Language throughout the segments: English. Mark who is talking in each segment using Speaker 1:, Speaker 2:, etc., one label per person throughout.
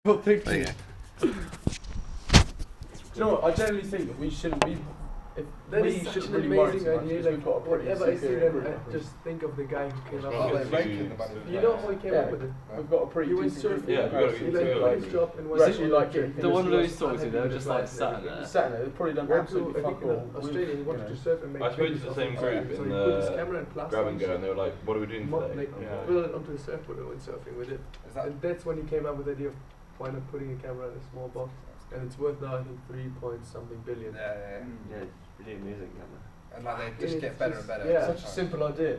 Speaker 1: What picture?
Speaker 2: Okay.
Speaker 1: Do you know what? I generally think that we shouldn't be.
Speaker 3: That
Speaker 1: we
Speaker 3: is such
Speaker 1: shouldn't
Speaker 3: an
Speaker 1: really worry
Speaker 3: amazing
Speaker 1: too much
Speaker 3: idea.
Speaker 1: because
Speaker 3: Like,
Speaker 1: we've got a pretty
Speaker 3: whenever I see
Speaker 1: superior
Speaker 3: them,
Speaker 1: group.
Speaker 3: I just think of the guy who came up
Speaker 4: Oh,
Speaker 3: with
Speaker 4: they're
Speaker 3: it.
Speaker 4: raking the money.
Speaker 3: You know how he came up with it?
Speaker 1: We've got a pretty
Speaker 3: He went
Speaker 1: decent
Speaker 3: surfing.
Speaker 1: group.
Speaker 2: Yeah,
Speaker 1: of
Speaker 2: we
Speaker 3: He
Speaker 2: got a
Speaker 1: guys.
Speaker 3: like
Speaker 2: good
Speaker 3: got
Speaker 2: team.
Speaker 3: his job and
Speaker 1: We're
Speaker 3: was
Speaker 1: actually like getting
Speaker 5: The one
Speaker 1: things
Speaker 5: Louis talks to, they were just like sat in there.
Speaker 1: sat there. They've probably done
Speaker 3: went to,
Speaker 1: absolutely
Speaker 3: I
Speaker 1: fuck
Speaker 3: think,
Speaker 1: all.
Speaker 3: in Australia. He wanted to surf and make
Speaker 2: I spoke to
Speaker 3: videos
Speaker 2: the
Speaker 3: of
Speaker 2: same
Speaker 3: himself.
Speaker 2: group
Speaker 3: So
Speaker 2: in
Speaker 3: he put his
Speaker 2: the
Speaker 3: camera and plastic.
Speaker 2: grab and go, and they were like, "What are we doing today?"
Speaker 3: Like, put it onto the surfboard and went surfing with it. And that's when he came up with the idea of why not putting a camera in a small box. And it's worth now, I think, 3-point-something billion.
Speaker 4: Yeah.
Speaker 6: Yeah, it's really amazing camera.
Speaker 4: And like they just
Speaker 3: It's
Speaker 4: get better and
Speaker 3: just-
Speaker 4: better.
Speaker 3: yeah.
Speaker 4: every
Speaker 1: Such a
Speaker 4: time.
Speaker 1: simple idea.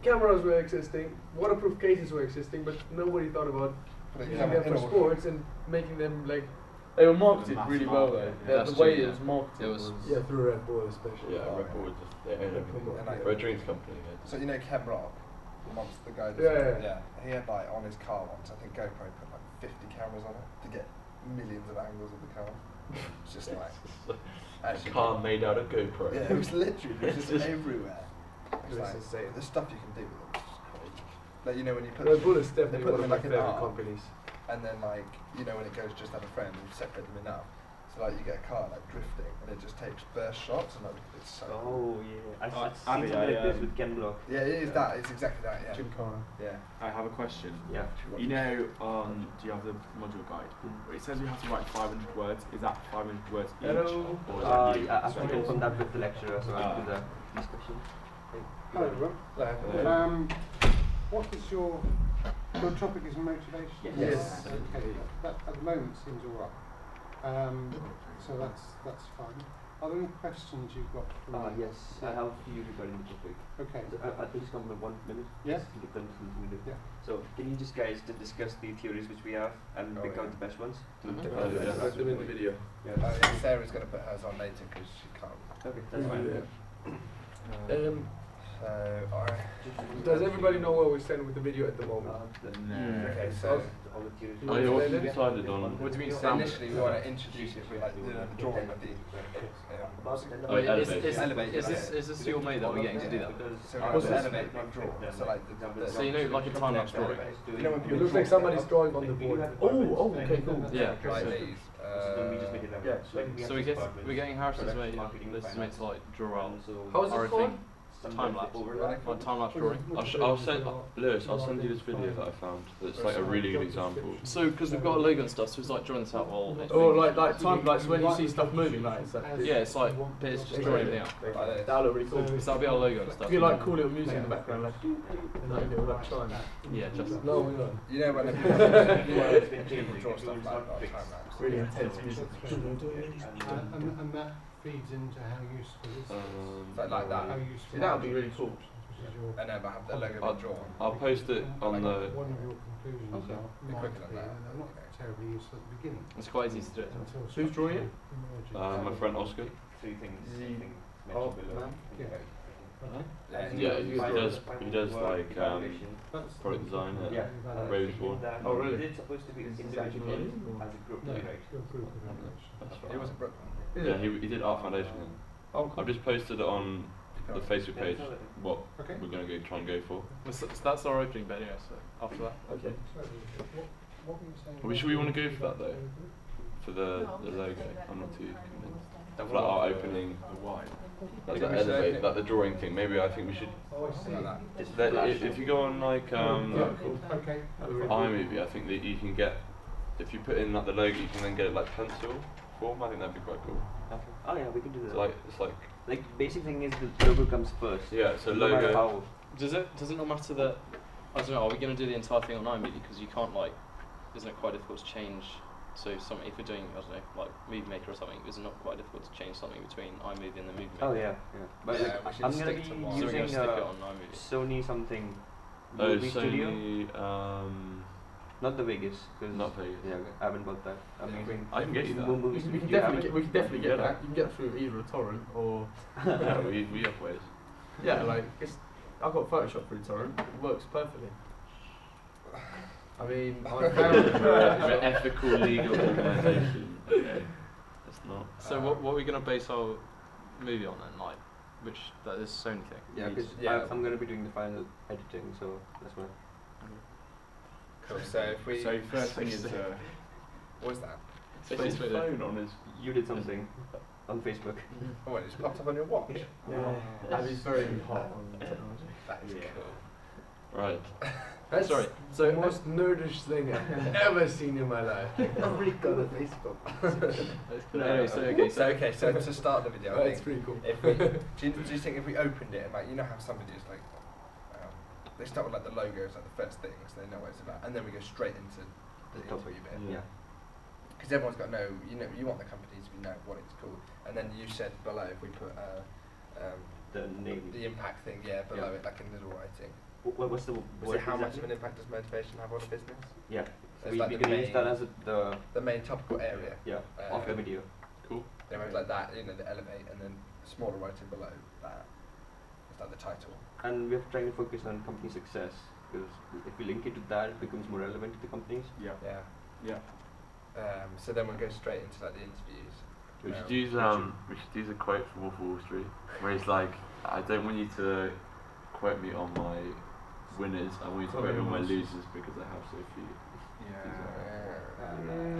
Speaker 3: Cameras were existing, waterproof cases were existing, but nobody thought about
Speaker 4: Putting
Speaker 3: using
Speaker 4: camera
Speaker 3: them
Speaker 4: in
Speaker 3: for
Speaker 4: a-
Speaker 3: sports and making them like
Speaker 1: They were marketed
Speaker 5: Mass
Speaker 1: really well though.
Speaker 5: market,
Speaker 1: The
Speaker 5: that's
Speaker 1: way
Speaker 5: true,
Speaker 1: it was marketed
Speaker 5: It was-
Speaker 3: yeah through Red Bull especially.
Speaker 2: Yeah, Red Bull was just they own everything.
Speaker 4: And like-
Speaker 2: We're a drinks company.
Speaker 4: So you know Ken Rock, amongst the guys.
Speaker 3: Yeah.
Speaker 4: He had like on his car once. I think GoPro put like 50 cameras on it to get millions of angles of the car. It's just like
Speaker 2: A car made out of GoPro.
Speaker 4: Yeah, it was literally it was just everywhere. It's
Speaker 3: It's
Speaker 4: like
Speaker 3: insane.
Speaker 4: the stuff you can do with them. Is just crazy. Like you know when you put
Speaker 3: Red Bull is
Speaker 4: they
Speaker 3: definitely
Speaker 4: put
Speaker 3: one
Speaker 4: them
Speaker 3: of
Speaker 4: in
Speaker 3: my
Speaker 4: like an
Speaker 3: favorite
Speaker 4: arc,
Speaker 3: companies.
Speaker 4: and then like you know when it goes just have a friend and you separate them enough. So like you get a car like drifting and it just takes burst shots and like it's so cool.
Speaker 6: Oh yeah, I've
Speaker 5: Oh,
Speaker 6: seen
Speaker 5: Abby,
Speaker 6: something like
Speaker 5: I,
Speaker 6: this with Ken Block.
Speaker 4: Yeah, it is that. It's exactly that. Yeah.
Speaker 1: Gymkhana.
Speaker 4: Yeah.
Speaker 5: I have a question.
Speaker 6: Yeah.
Speaker 5: You know, do you have the module guide? Where it says you have to write 500 words. Is that 500 words each?
Speaker 3: Hello.
Speaker 5: Or is that you?
Speaker 6: I have to confirm that with the lecturer, so I'll do the discussion.
Speaker 7: Hello everyone. What is your topic is motivation?
Speaker 3: Yes.
Speaker 7: Okay. That at the moment seems all right. So that's fine. Are there any questions you've got for me?
Speaker 6: Yes, I have a few regarding the topic.
Speaker 7: Okay.
Speaker 6: So I just come in 1 minute.
Speaker 7: Yes.
Speaker 6: To get them to do.
Speaker 7: Yeah.
Speaker 6: So can you just guys discuss the theories which we have and pick out the best ones?
Speaker 3: Put them in the video.
Speaker 6: Yeah.
Speaker 4: Sarah's gonna put hers on later because she can't.
Speaker 6: Okay, that's fine.
Speaker 4: Alright.
Speaker 3: Does everybody know where we stand with the video at the moment?
Speaker 4: Okay, so
Speaker 6: all the theories.
Speaker 2: Oh, yeah, what have you decided on?
Speaker 5: What do you mean?
Speaker 4: so initially we want to introduce it with like the drawing of the.
Speaker 2: Oh, elevate.
Speaker 4: Elevate.
Speaker 5: Is this your mate that we're getting to do that?
Speaker 4: So we want to elevate, not draw. So like the
Speaker 5: So you know, like a time-lapse drawing.
Speaker 4: You know when
Speaker 3: It
Speaker 4: people
Speaker 3: looks like somebody's drawing on the board. Oh, okay, cool.
Speaker 5: Yeah.
Speaker 4: like these.
Speaker 5: So we're getting Harris's mate, Liz's mate to like draw out
Speaker 3: How is it
Speaker 5: our
Speaker 3: called?
Speaker 5: thing. Time-lapse. Like time-lapse drawing.
Speaker 2: I'll send Lewis. I'll send you this video that I found. That's like a really good example.
Speaker 5: So because we've got a logo and stuff, so it's like drawing this out while.
Speaker 1: Or like time lapse when you see stuff moving like it's like
Speaker 5: Yeah, it's like it's just drawing everything out.
Speaker 1: that'll look really cool.
Speaker 5: So that'll be our logo and stuff.
Speaker 1: You like cool little music in the background like like little like chime.
Speaker 5: Yeah, just.
Speaker 1: No, we don't.
Speaker 4: You know when people draw stuff like that, time lapse.
Speaker 1: Really intense music.
Speaker 7: And that feeds into how useful is
Speaker 4: Like
Speaker 7: how
Speaker 4: that.
Speaker 7: useful.
Speaker 1: See, that would be really cool.
Speaker 7: Which is your
Speaker 4: And then I have the logo been drawn.
Speaker 2: I'll post it on the.
Speaker 7: one of your conclusions
Speaker 2: Okay.
Speaker 7: are,
Speaker 4: Be
Speaker 7: might
Speaker 4: quicker than
Speaker 7: be
Speaker 4: that.
Speaker 7: that they're not terribly useful at the beginning.
Speaker 5: It's quite easy to do it.
Speaker 7: Until
Speaker 1: Who's drawing it?
Speaker 7: emerges.
Speaker 2: My friend Oscar.
Speaker 6: Three things.
Speaker 1: Oh, man.
Speaker 2: Yeah, he does like
Speaker 7: That's
Speaker 2: product design at
Speaker 6: Yeah.
Speaker 2: Ravensbourne.
Speaker 1: Oh, really?
Speaker 6: It's supposed to be individually as a group,
Speaker 7: No,
Speaker 6: right?
Speaker 7: your group evaluation.
Speaker 2: That's
Speaker 4: It
Speaker 2: fine.
Speaker 4: was in Brooklyn.
Speaker 2: Yeah, he did Art Foundation.
Speaker 1: Oh, cool.
Speaker 2: I've just posted it on the Facebook page. What
Speaker 7: Okay.
Speaker 2: we're gonna go try and go for.
Speaker 5: So that's our opening bit anyway. So after that.
Speaker 1: Okay.
Speaker 7: So, what were you saying?
Speaker 2: Well, should we want to go for that though? For the logo, I'm not too convinced. For like our opening, like the elevate, like the drawing thing. Maybe I think we should.
Speaker 7: Oh, I see.
Speaker 4: Like that.
Speaker 2: If you go on like
Speaker 7: Okay.
Speaker 2: iMovie, I think that you can get. If you put in like the logo, you can then get it like pencil form. I think that'd be quite cool.
Speaker 6: Oh yeah, we can do that.
Speaker 2: So like it's like
Speaker 6: Like basic thing is the logo comes first.
Speaker 2: yeah. So
Speaker 6: No matter
Speaker 2: logo.
Speaker 6: how.
Speaker 5: Does it not matter that I don't know? Are we going to do the entire thing on iMovie because you can't like? Isn't it quite difficult to change? So something if you're doing I don't know like Movie Maker or something, is it not quite difficult to change something between iMovie and the Movie Maker?
Speaker 6: Oh yeah, yeah. But
Speaker 4: Yeah,
Speaker 6: like,
Speaker 4: we should
Speaker 6: I'm gonna
Speaker 4: stick
Speaker 6: be
Speaker 4: to one.
Speaker 5: So we're going to
Speaker 6: using
Speaker 5: stick it on iMovie.
Speaker 6: Sony something.
Speaker 2: Oh,
Speaker 6: Movie Studio,
Speaker 2: Sony.
Speaker 6: not the Vegas. 'Cause
Speaker 2: Not Vegas.
Speaker 6: Yeah, I haven't bought that. I'm using.
Speaker 2: I can get you that.
Speaker 6: Movie
Speaker 1: We
Speaker 6: Studio.
Speaker 1: can
Speaker 6: You have
Speaker 1: definitely
Speaker 6: it?
Speaker 1: we can definitely get that. You can get it through either a torrent or
Speaker 2: Yeah, we have ways.
Speaker 1: yeah, like it's. I've got Photoshop through torrent. It works perfectly. I mean, I
Speaker 2: We're
Speaker 1: found
Speaker 2: an ethical legal organisation. Okay. That's not.
Speaker 5: So what are we going to base our movie on then? Like, which that is Sony thing.
Speaker 6: Yeah, because
Speaker 4: Yeah.
Speaker 6: I'm gonna be doing the final editing, so that's why.
Speaker 4: Cool. So if we.
Speaker 8: So first thing is
Speaker 4: What is that?
Speaker 2: It's his phone on his.
Speaker 6: You did something on Facebook.
Speaker 4: Oh, it just popped up on your watch.
Speaker 1: Abby's very hot on technology.
Speaker 4: That is cool.
Speaker 2: Right.
Speaker 3: That's
Speaker 1: Sorry.
Speaker 3: the most nerdish thing I've ever seen in my life.
Speaker 4: I've really got a Facebook. So to start the video, I
Speaker 3: That's
Speaker 4: think
Speaker 3: pretty cool.
Speaker 4: if we, do you think if we opened it and like, you know how some videos like they start with like the logos, like the first thing, so they know what it's about, and then we go straight into the interview bit.
Speaker 6: Yeah.
Speaker 4: Because everyone's got to know, you want the company to know what it's called, and then you said below if we put
Speaker 6: The name.
Speaker 4: the impact thing, below it, like in little writing.
Speaker 6: What's the
Speaker 4: Was it how much of an impact does motivation have on a business?
Speaker 6: Yeah.
Speaker 4: So
Speaker 6: We
Speaker 4: it's like
Speaker 6: can use that as
Speaker 4: the main topical area.
Speaker 6: of the video.
Speaker 2: Cool.
Speaker 4: It was like that, the elevate, and then smaller writing below that. It's like the title.
Speaker 6: And we're trying to focus on company success, because if we link it to that, it becomes more relevant to the companies.
Speaker 4: Yeah.
Speaker 1: Yeah.
Speaker 4: So then we'll go straight into like the interviews.
Speaker 2: We should use a quote from Wolf of Wall Street, where he's like, "I don't want you to quote me on my winners. I want you to quote me on my losers because I have so few."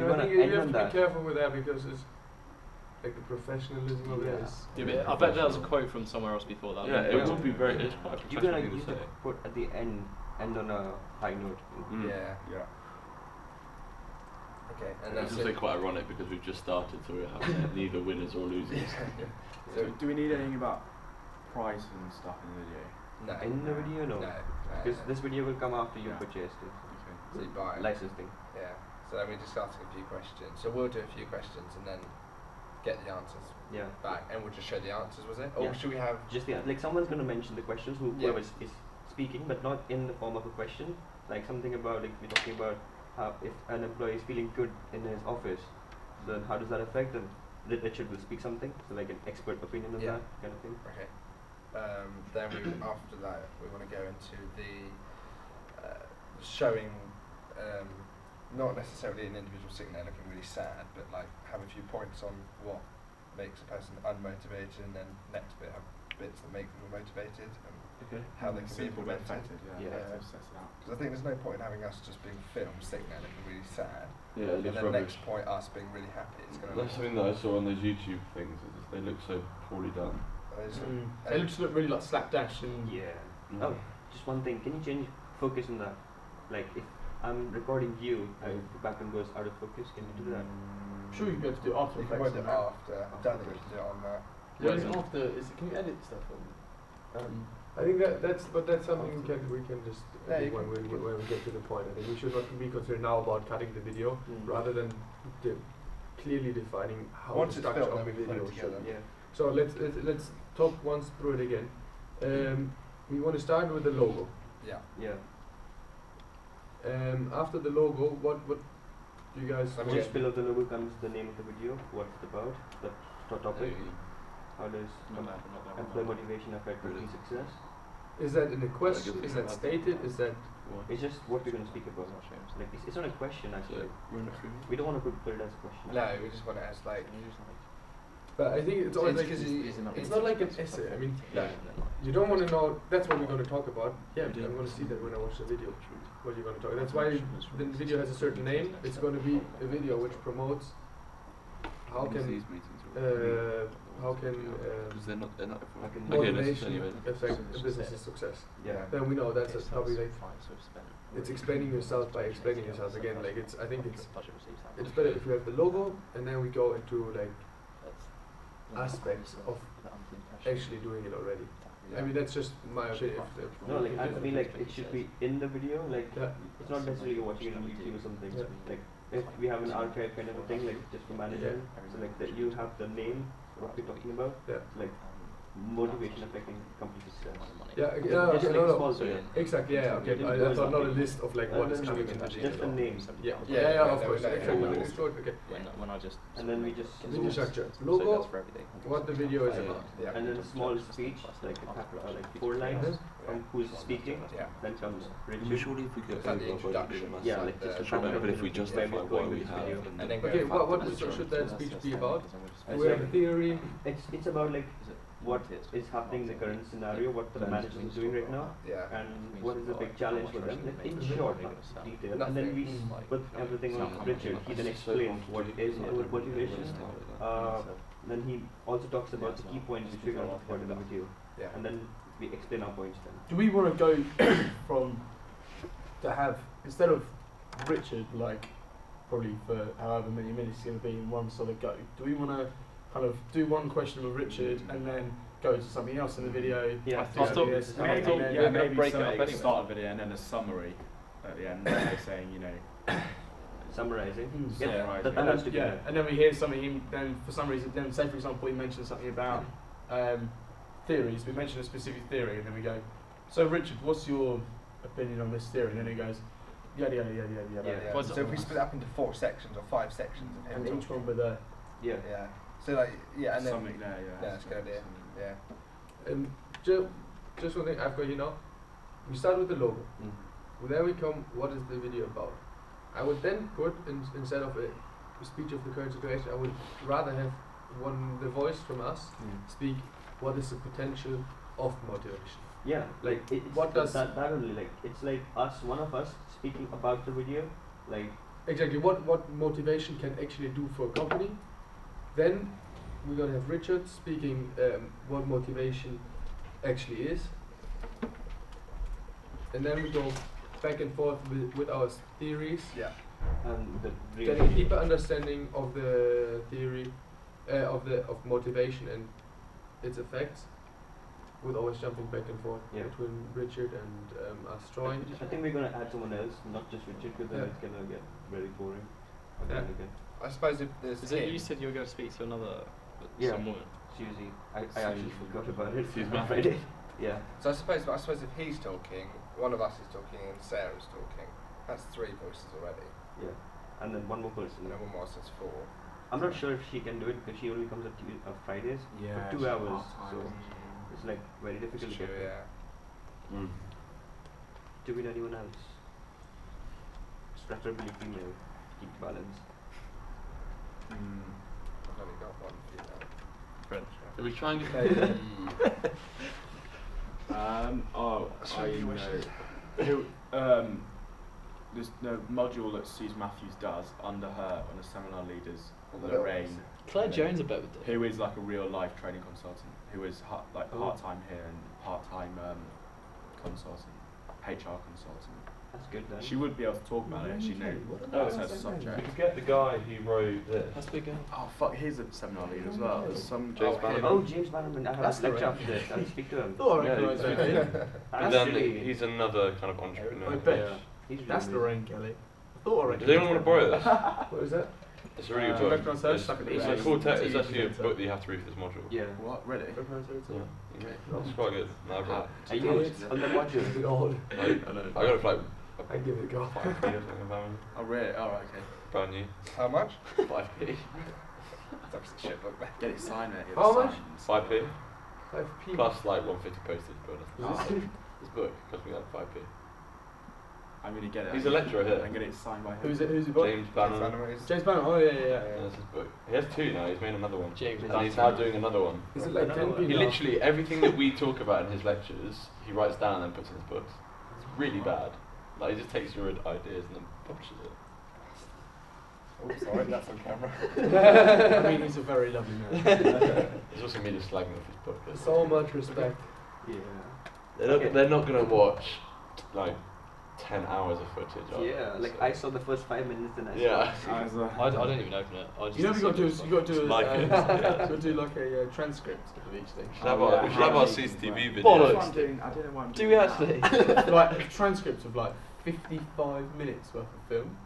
Speaker 6: wanna
Speaker 3: I think you
Speaker 6: end
Speaker 3: have
Speaker 6: on
Speaker 3: to
Speaker 6: that?
Speaker 3: be careful with that because it's like the professionalism of it is.
Speaker 5: Yeah, but I bet there was a quote from somewhere else before that.
Speaker 2: Yeah, it would be very. It's quite a
Speaker 6: You're
Speaker 2: professional
Speaker 6: gonna
Speaker 2: thing
Speaker 6: use
Speaker 2: to
Speaker 6: the
Speaker 2: say.
Speaker 6: quote at the end on a high note.
Speaker 4: Yeah. Okay, and
Speaker 2: It's
Speaker 4: that's
Speaker 2: also
Speaker 4: it.
Speaker 2: quite ironic because we've just started, so we have neither winners or losers.
Speaker 4: So
Speaker 8: Do we need anything about price and stuff in the video?
Speaker 4: no.
Speaker 6: In the video, no. Because this video will come after you
Speaker 8: Yeah.
Speaker 6: purchased it.
Speaker 4: So you buy it.
Speaker 6: License thing.
Speaker 4: Yeah. So then we're just asking a few questions. So we'll do a few questions and then get the answers
Speaker 6: Yeah.
Speaker 4: back, and we'll just show the answers. Was it? Or
Speaker 6: Yeah.
Speaker 4: should we have?
Speaker 6: Just like someone's gonna mention the questions, whoever is speaking, but not in the form of a question. Like something about like we're talking about how if an employee is feeling good in his office, then how does that affect them? Literature will speak something, so like an expert opinion on
Speaker 4: Yeah.
Speaker 6: that kind of thing.
Speaker 4: Okay. Then after that we want to go into the showing not necessarily an individual sitting there looking really sad, but like have a few points on what makes a person unmotivated, and then next bit have bits that make them motivated and how they can be
Speaker 8: Simple but
Speaker 4: implemented.
Speaker 8: effective,
Speaker 4: Yeah.
Speaker 8: Set it out.
Speaker 4: Because I think there's no point in having us just being filmed sitting there looking really sad,
Speaker 2: Yeah,
Speaker 4: and
Speaker 2: it's
Speaker 4: then
Speaker 2: rubbish.
Speaker 4: next point us being really happy. It's going to
Speaker 2: That's something that I saw on those YouTube things. They look so poorly done.
Speaker 1: They just look really like slapdash and
Speaker 6: Yeah. Oh, just one thing. Can you change focus on that? Like if I'm recording you, and the background goes out of focus. Can you do that?
Speaker 1: I'm sure you'd be able to do After
Speaker 4: You can
Speaker 1: Effects
Speaker 4: do
Speaker 1: on
Speaker 4: it
Speaker 1: that.
Speaker 4: after. I've done it. You can do it on that.
Speaker 1: What is after? Can you edit stuff on?
Speaker 3: I think that's something we can just
Speaker 4: Yeah,
Speaker 3: do
Speaker 4: you
Speaker 3: when
Speaker 4: can-
Speaker 3: we get to the point. I think we should not be concerned now about cutting the video rather than clearly defining how
Speaker 4: Once
Speaker 3: the
Speaker 4: it's
Speaker 3: structure
Speaker 4: filmed,
Speaker 3: of the
Speaker 4: then we put it
Speaker 3: video should
Speaker 4: together.
Speaker 3: be.
Speaker 6: Yeah.
Speaker 3: So let's talk once through it again. We want to start with the logo.
Speaker 4: Yeah.
Speaker 6: Yeah.
Speaker 3: After the logo, what do you guys?
Speaker 4: Okay.
Speaker 6: Just below the logo comes the name of the video, what it's about, the topic, how does employee motivation affect company success.
Speaker 3: Is that in a question? Is that stated? Is that?
Speaker 6: It's just what we're going to speak about. Like it's not a question actually. We don't want to put it as a question.
Speaker 4: No, we just want it as like.
Speaker 3: But I think it's always like it's not like an essay. I mean, you don't want to know. That's what we're going to talk about. Yeah, I'm going to see that when I watch the video. What you're going to talk. That's why the video has a certain name. It's going to be a video which promotes how can
Speaker 2: because they're not
Speaker 3: motivation affect a business's success.
Speaker 6: Yeah.
Speaker 3: Then we know that's a probably like it's explaining yourself by explaining yourself again. Like I think it's better if you have the logo and then we go into like aspects of actually doing it already. I mean that's just my opinion.
Speaker 6: No, like I feel like it should be in the video. Like
Speaker 3: Yeah.
Speaker 6: it's not necessarily watching it on YouTube or something.
Speaker 3: Yeah.
Speaker 6: Like if we have an archive kind of a thing, like just for management, so like that you have the name, what we're talking about,
Speaker 3: Yeah.
Speaker 6: like motivation affecting company success.
Speaker 3: Yeah,
Speaker 6: Just
Speaker 3: okay,
Speaker 6: like
Speaker 3: no.
Speaker 6: small thing.
Speaker 3: Exactly, yeah, okay. I thought not a list of like what is coming in the
Speaker 6: Just the name.
Speaker 3: Yeah, of course.
Speaker 4: no,
Speaker 3: Exactly.
Speaker 4: no.
Speaker 3: It's good, okay.
Speaker 5: When I just
Speaker 6: And then we just
Speaker 3: Video structure.
Speaker 5: so
Speaker 3: Logo,
Speaker 5: that's for everything.
Speaker 3: what the video is about.
Speaker 4: Yeah.
Speaker 6: and then a small speech, like like 4 lines from who's speaking.
Speaker 4: Yeah.
Speaker 6: Then comes
Speaker 2: I'm
Speaker 6: Richard.
Speaker 2: sure if we get
Speaker 4: It's like the introduction.
Speaker 6: Yeah, like just a short
Speaker 2: but if we justify why we have,
Speaker 4: And then
Speaker 3: Okay,
Speaker 4: go
Speaker 3: what should that speech be about?
Speaker 6: It's
Speaker 3: We have a
Speaker 6: like-
Speaker 3: theory.
Speaker 6: It's about like what is happening in the current scenario, what the manager is doing right now, and what is the big challenge for them, like in short, not detail. And then we put everything on Richard. He then explains what is motivation. Then he also talks about the key points which we're going to talk about in the video. And then we explain our points then.
Speaker 1: Do we want to go from to have, instead of Richard, like probably for however many minutes it's going to be in one solid go, do we want to kind of do one question with Richard and then go to something else in the video?
Speaker 6: Yeah,
Speaker 8: maybe break it up anyway. Start a video and then a summary at the end, saying, you know,
Speaker 6: summarizing.
Speaker 1: And then we hear something. Then for some reason, then say for example, he mentions something about theories. We mention a specific theory, and then we go, so Richard, what's your opinion on this theory? And then he goes, yada yada yada yada yada.
Speaker 4: So if we split up into 4 sections or 5 sections of him,
Speaker 1: and each one with a
Speaker 4: So like and then
Speaker 8: something there.
Speaker 4: that's a good idea.
Speaker 3: Just one thing I've got, we start with the logo. There we come. What is the video about? I would then put instead of a speech of the current situation, I would rather have the voice from us speak. What is the potential of motivation?
Speaker 6: Yeah,
Speaker 3: like
Speaker 6: what does that only, like it's like one of us speaking about the video, like
Speaker 3: exactly what motivation can actually do for a company. Then we're gonna have Richard speaking what motivation actually is, and then we go back and forth with our theories.
Speaker 6: And
Speaker 3: getting a deeper understanding of the theory of motivation and its effects, with always jumping back and forth between Richard and us joined.
Speaker 6: I think we're gonna add someone else, not just Richard, because then it's gonna get very boring. Again.
Speaker 4: I suppose if there's
Speaker 5: you said you were going to speak to another someone.
Speaker 6: Susie. I actually forgot about it. She's my Friday.
Speaker 4: So I suppose if he's talking, one of us is talking, and Sarah's talking. That's 3 voices already.
Speaker 6: Yeah, and then one more person.
Speaker 4: And then one more, so it's 4.
Speaker 6: I'm not sure if she can do it because she only comes on Fridays for 2 hours, so it's like very difficult to get there. Do we know anyone else? Preferably female. Keep balance.
Speaker 4: I've only got one female.
Speaker 2: French. Are we trying to
Speaker 8: there's the module that Suze Matthews does under her on the seminar leaders, Lorraine.
Speaker 5: Claire Jones about with it.
Speaker 8: Who is like a real life training consultant, who is part-time here and part-time consultant, HR consultant.
Speaker 6: That's good then.
Speaker 8: She would be able to talk about it, she knew. That's her subject.
Speaker 2: We could get the guy who wrote this.
Speaker 5: That's big guy.
Speaker 8: Oh fuck, he's a seminar leader as well. There's some
Speaker 2: James Bannerman.
Speaker 6: Oh, James Bannerman. I have a lecture after this. I'll speak to him.
Speaker 2: And then he's another kind of entrepreneur.
Speaker 1: I bet. That's Lorraine Kelly. I thought already.
Speaker 2: Does anyone want to borrow this?
Speaker 3: What is that?
Speaker 2: It's a really good book. It's a cool text. It's actually a book that you have to read for this module.
Speaker 6: Yeah.
Speaker 8: What? Really?
Speaker 2: Yeah. It's quite good.
Speaker 6: Are you on the module?
Speaker 2: I got it for like
Speaker 3: I give it a go.
Speaker 2: 5p or something about it.
Speaker 8: Oh really? Oh right, okay.
Speaker 2: Brand new.
Speaker 4: How much?
Speaker 2: 5p.
Speaker 4: That's a shit book, man.
Speaker 8: Get it signed, mate.
Speaker 3: How much?
Speaker 2: 5p.
Speaker 3: 5p.
Speaker 2: Plus like 150 postage. This book cost me like 5p.
Speaker 8: I'm gonna get it.
Speaker 2: He's a lecturer here.
Speaker 8: I'm gonna get it signed by him.
Speaker 1: Who's it by?
Speaker 2: James Bannerman.
Speaker 1: James Bannerman. Oh yeah.
Speaker 2: That's his book. He has 2 now. He's made another one.
Speaker 5: James
Speaker 2: and he's now doing another one.
Speaker 3: Is it like 10
Speaker 2: He
Speaker 3: people?
Speaker 2: literally everything that we talk about in his lectures, he writes down and then puts in his books. It's really bad. Like he just takes your ideas and then publishes it.
Speaker 4: Oh, sorry, that's on camera.
Speaker 1: I mean, he's a very lovely man.
Speaker 2: There's also me just slagging off his book.
Speaker 3: So much respect.
Speaker 2: Yeah. They're not gonna watch like 10 hours of footage.
Speaker 6: Yeah, like I saw the first 5 minutes and I
Speaker 5: I don't even open it. I just
Speaker 1: you got to do
Speaker 2: like it.
Speaker 1: like a transcript of each thing.
Speaker 2: We should have our CCTV video.
Speaker 5: Bollocks.
Speaker 8: I don't know what I'm
Speaker 5: Do we actually?
Speaker 1: Like a transcript of like 55 minutes worth of film.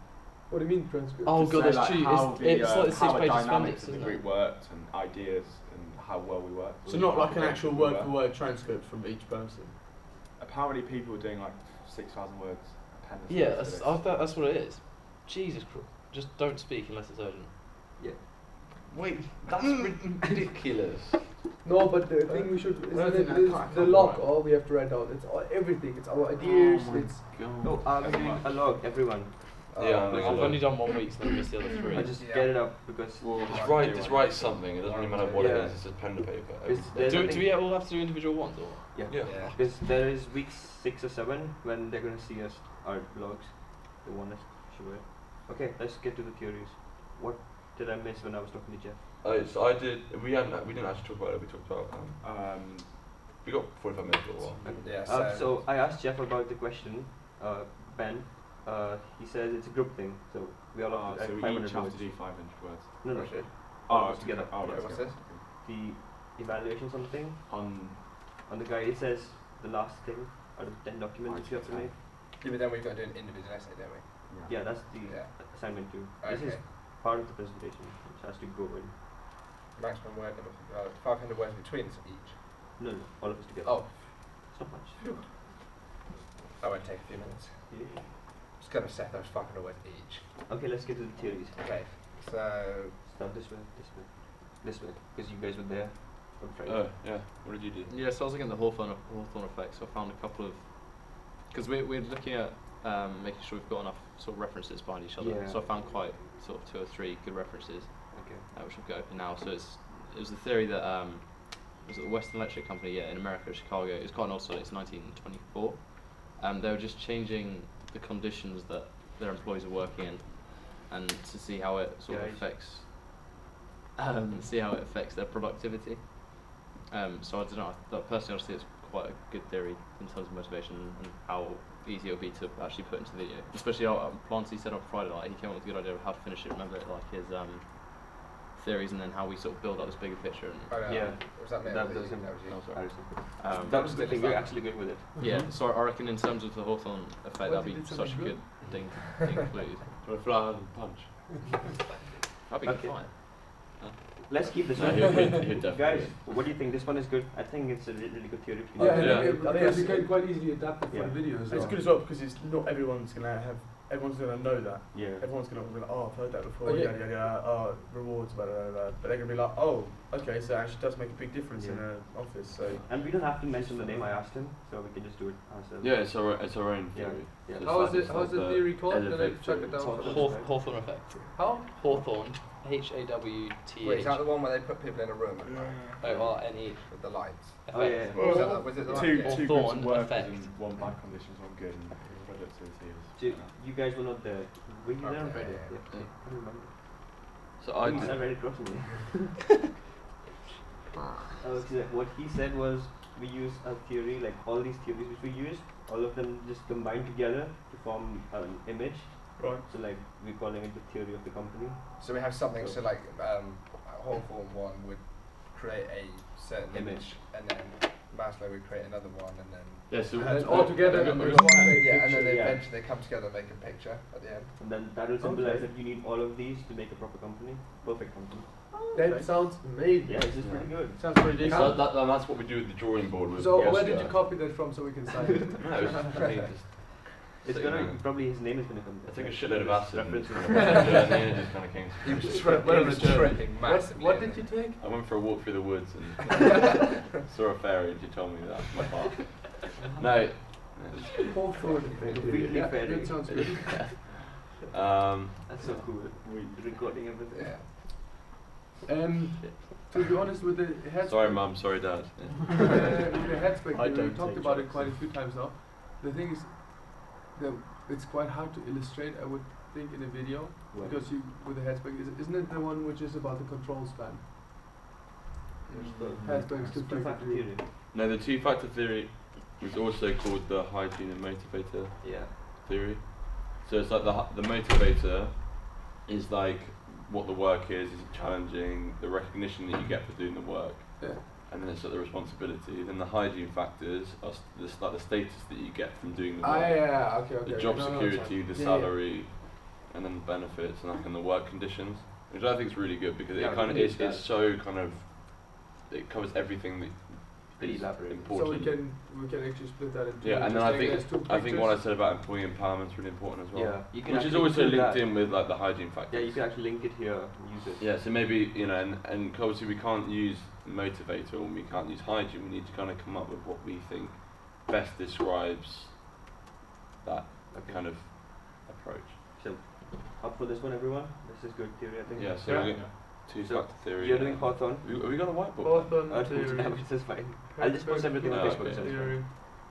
Speaker 3: What do you mean transcript?
Speaker 5: Oh god, that's true. It's like the 6
Speaker 8: how the
Speaker 5: pages
Speaker 8: dynamics
Speaker 5: spandex,
Speaker 8: of the
Speaker 5: isn't
Speaker 8: group
Speaker 5: it?
Speaker 8: worked and ideas and how well we worked.
Speaker 1: So not like an actual word for word transcript from each person.
Speaker 8: How many people are doing like 6,000 words?
Speaker 5: Yeah, that's what it is. Jesus Christ. Just don't speak unless it's urgent.
Speaker 6: Yeah.
Speaker 2: Wait, that's ridiculous.
Speaker 3: No, but the thing we should the log. All we have to write down. It's everything. It's our ideas.
Speaker 2: Oh
Speaker 3: it's
Speaker 6: no. We're doing a log. Everyone.
Speaker 5: I've only done 1 week, so I missed the other 3.
Speaker 6: I just get it up because
Speaker 2: Just write something. It doesn't really matter what it is. It's just pen to paper.
Speaker 5: Do we all have to do individual ones or?
Speaker 6: Yeah. Because there is week 6 or 7 when they're gonna see us our vlogs. They want us to show it. Okay, let's get to the theories. What did I miss when I was talking to Jeff?
Speaker 2: So I did. We didn't actually talk about it. We talked about. We got 45 minutes for a while.
Speaker 4: Yeah.
Speaker 6: So I asked Jeff about the question. Ben. He says it's a group thing. So we all have to.
Speaker 8: So we
Speaker 6: 500
Speaker 8: each have
Speaker 6: words.
Speaker 8: to do 500 words.
Speaker 6: No.
Speaker 8: Oh,
Speaker 6: together.
Speaker 4: What's this?
Speaker 6: The evaluation something
Speaker 8: On
Speaker 6: the guide. It says the last thing out of 10 documents you have to make.
Speaker 4: Yeah, but then we've got to do an individual essay, don't we?
Speaker 6: Yeah, that's the assignment too.
Speaker 4: Okay.
Speaker 6: This is part of the presentation, which has to go in.
Speaker 4: Maximum word number 500 words between us each.
Speaker 6: No, all of us together.
Speaker 4: Oh,
Speaker 6: It's not much.
Speaker 4: that won't take a few minutes.
Speaker 6: Yeah.
Speaker 4: Just gonna set those 500 words each.
Speaker 6: Okay, let's get to the theories.
Speaker 4: Okay, so
Speaker 6: Start this way, because you guys were there on Friday.
Speaker 2: Yeah. What did you do?
Speaker 5: Yeah, so I was looking at the Hawthorne effect, so I found a couple of... Because we're looking at making sure we've got enough sort of references behind each other.
Speaker 6: Yeah.
Speaker 5: So I found quite sort of 2 or 3 good references,
Speaker 6: Okay.
Speaker 5: which we've got open now. So it was the theory that was it the Western Electric Company, in America, Chicago. It's quite an old story. It's 1924. They were just changing the conditions that their employees are working in, and to see how it sort of affects their productivity. So I don't know. Personally, I see it's quite a good theory in terms of motivation and how easy it'll be to actually put into video. Especially Planty said on Friday, like he came up with a good idea of how to finish it. Remember, like his theories and then how we sort of build up this bigger picture. And
Speaker 4: was that me?
Speaker 6: That was him.
Speaker 5: sorry.
Speaker 6: That was the thing. We're actually good with it.
Speaker 5: Yeah, so I reckon in terms of the Hawthorne effect, that'd be such a good thing to include.
Speaker 2: Do a fly and punch.
Speaker 5: That'd be fine.
Speaker 6: Let's keep this
Speaker 2: No,
Speaker 6: one.
Speaker 2: he'll definitely.
Speaker 6: Guys, what do you think? This one is good. I think it's a really good theory.
Speaker 3: Because you can quite easily adapt it for the video as well.
Speaker 1: It's good as well because it's not everyone's gonna know that.
Speaker 6: Yeah.
Speaker 1: Everyone's gonna be like, oh, I've heard that before.
Speaker 3: Okay.
Speaker 1: Oh, rewards, blah, blah, blah. But they're gonna be like, oh, okay, so it actually does make a big difference in an office. So.
Speaker 6: And we don't have to mention the name. I asked him, so we can just do it ourselves.
Speaker 2: Yeah, it's our own theory.
Speaker 6: Yeah.
Speaker 2: So
Speaker 3: How's the theory called? Then I check it down.
Speaker 5: Hawthorne effect.
Speaker 3: How?
Speaker 5: Hawthorne. H-A-W-T-H.
Speaker 4: Wait, is that the one where they put people in a room at night
Speaker 5: O-R-N-E.
Speaker 4: with the lights?
Speaker 6: Oh yeah.
Speaker 4: Was it the
Speaker 8: two
Speaker 4: right?
Speaker 8: groups
Speaker 5: Hawthorne
Speaker 8: of workers
Speaker 5: effect.
Speaker 8: and one bad conditions, one good, and productivity
Speaker 6: So you guys were not there. Were you there on
Speaker 4: Okay,
Speaker 6: Friday?
Speaker 4: yeah.
Speaker 6: I don't remember.
Speaker 2: So I
Speaker 6: He's
Speaker 2: did.
Speaker 6: not ready to me. What he said was we use a theory, like all these theories which we use, all of them just combine together to form an image.
Speaker 1: Right.
Speaker 6: So like we're calling it the theory of the company.
Speaker 4: So we have something, so like Hawthorne one would create a certain image, and then Maslow would create another one, and then
Speaker 2: Yeah, so
Speaker 3: And all together,
Speaker 4: and then
Speaker 3: there's
Speaker 4: one
Speaker 3: one big
Speaker 4: and then
Speaker 3: picture.
Speaker 6: yeah.
Speaker 4: eventually they come together and make a picture at the end.
Speaker 6: And then that will symbolize that you need all of these to make a proper company, perfect company.
Speaker 3: That sounds amazing.
Speaker 6: Yeah, this is pretty good.
Speaker 1: Sounds pretty decent.
Speaker 2: So that's what we do with the drawing board. With
Speaker 3: So
Speaker 2: Oscar.
Speaker 3: where did you copy that from so we can sign it?
Speaker 2: No, it's just, I mean, just
Speaker 6: It's
Speaker 2: sitting
Speaker 6: gonna
Speaker 2: there.
Speaker 6: probably his name is gonna come.
Speaker 2: I took a shitload of acid and
Speaker 6: Reference.
Speaker 2: it just kind of came.
Speaker 4: He was
Speaker 1: He was
Speaker 4: tripping massively.
Speaker 3: What did you take?
Speaker 2: I went for a walk through the woods and saw a fairy and she told me that was my part. No.
Speaker 3: Hawthorne.
Speaker 6: Completely
Speaker 3: Yeah,
Speaker 6: fair.
Speaker 3: that sounds good.
Speaker 6: That's so cool. We're recording everything.
Speaker 4: Yeah.
Speaker 3: To be honest, with the head
Speaker 2: Sorry, Mum. Sorry, Dad.
Speaker 3: with the head spec,
Speaker 1: I
Speaker 3: we
Speaker 1: don't
Speaker 3: talked
Speaker 1: take
Speaker 3: about it
Speaker 1: jokes.
Speaker 3: quite a few times now. The thing is that it's quite hard to illustrate, I would think, in a video, because you with the head spec, isn't it the one which is about the control span? Head spec is
Speaker 6: Two-factor theory.
Speaker 2: No, the two-factor theory was also called the hygiene and motivator
Speaker 6: Yeah.
Speaker 2: theory. So it's like the motivator is like what the work is challenging, the recognition that you get for doing the work.
Speaker 3: Yeah.
Speaker 2: And then it's like the responsibility. Then the hygiene factors are like the status that you get from doing the work.
Speaker 3: Okay.
Speaker 2: The job
Speaker 3: No, no,
Speaker 2: security,
Speaker 3: it's
Speaker 2: the
Speaker 3: fine.
Speaker 2: salary, and then the benefits, and like in the work conditions, which I think is really good because
Speaker 6: Yeah,
Speaker 2: it kind of
Speaker 6: we
Speaker 2: it's
Speaker 6: need that.
Speaker 2: so kind of it covers everything that
Speaker 6: Pretty
Speaker 2: is
Speaker 6: elaborate.
Speaker 3: So we
Speaker 2: important.
Speaker 3: can actually split that into
Speaker 2: Yeah, and then
Speaker 3: just
Speaker 2: I
Speaker 3: take
Speaker 2: think
Speaker 3: it as two
Speaker 2: I think what I
Speaker 3: pictures.
Speaker 2: said about employee empowerment is really important as well.
Speaker 6: Yeah. You can
Speaker 2: Which is
Speaker 6: actually
Speaker 2: also
Speaker 6: include
Speaker 2: linked
Speaker 6: that.
Speaker 2: in with like the hygiene factors.
Speaker 6: Yeah, you can actually link it here and use it.
Speaker 2: Yeah, so maybe, you know, and obviously we can't use motivator and we can't use hygiene. We need to kind of come up with what we think best describes that kind of approach.
Speaker 6: So this one, everyone. This is good theory, I think.
Speaker 2: Yeah, so we're getting two-factor theory.
Speaker 6: You're doing Hawthorne.
Speaker 2: Have we got a whiteboard?
Speaker 3: Hawthorne theory.
Speaker 6: This is fine. I'll just post everything on
Speaker 2: Yeah,
Speaker 6: Facebook.
Speaker 2: okay.
Speaker 6: So it's
Speaker 3: Theory.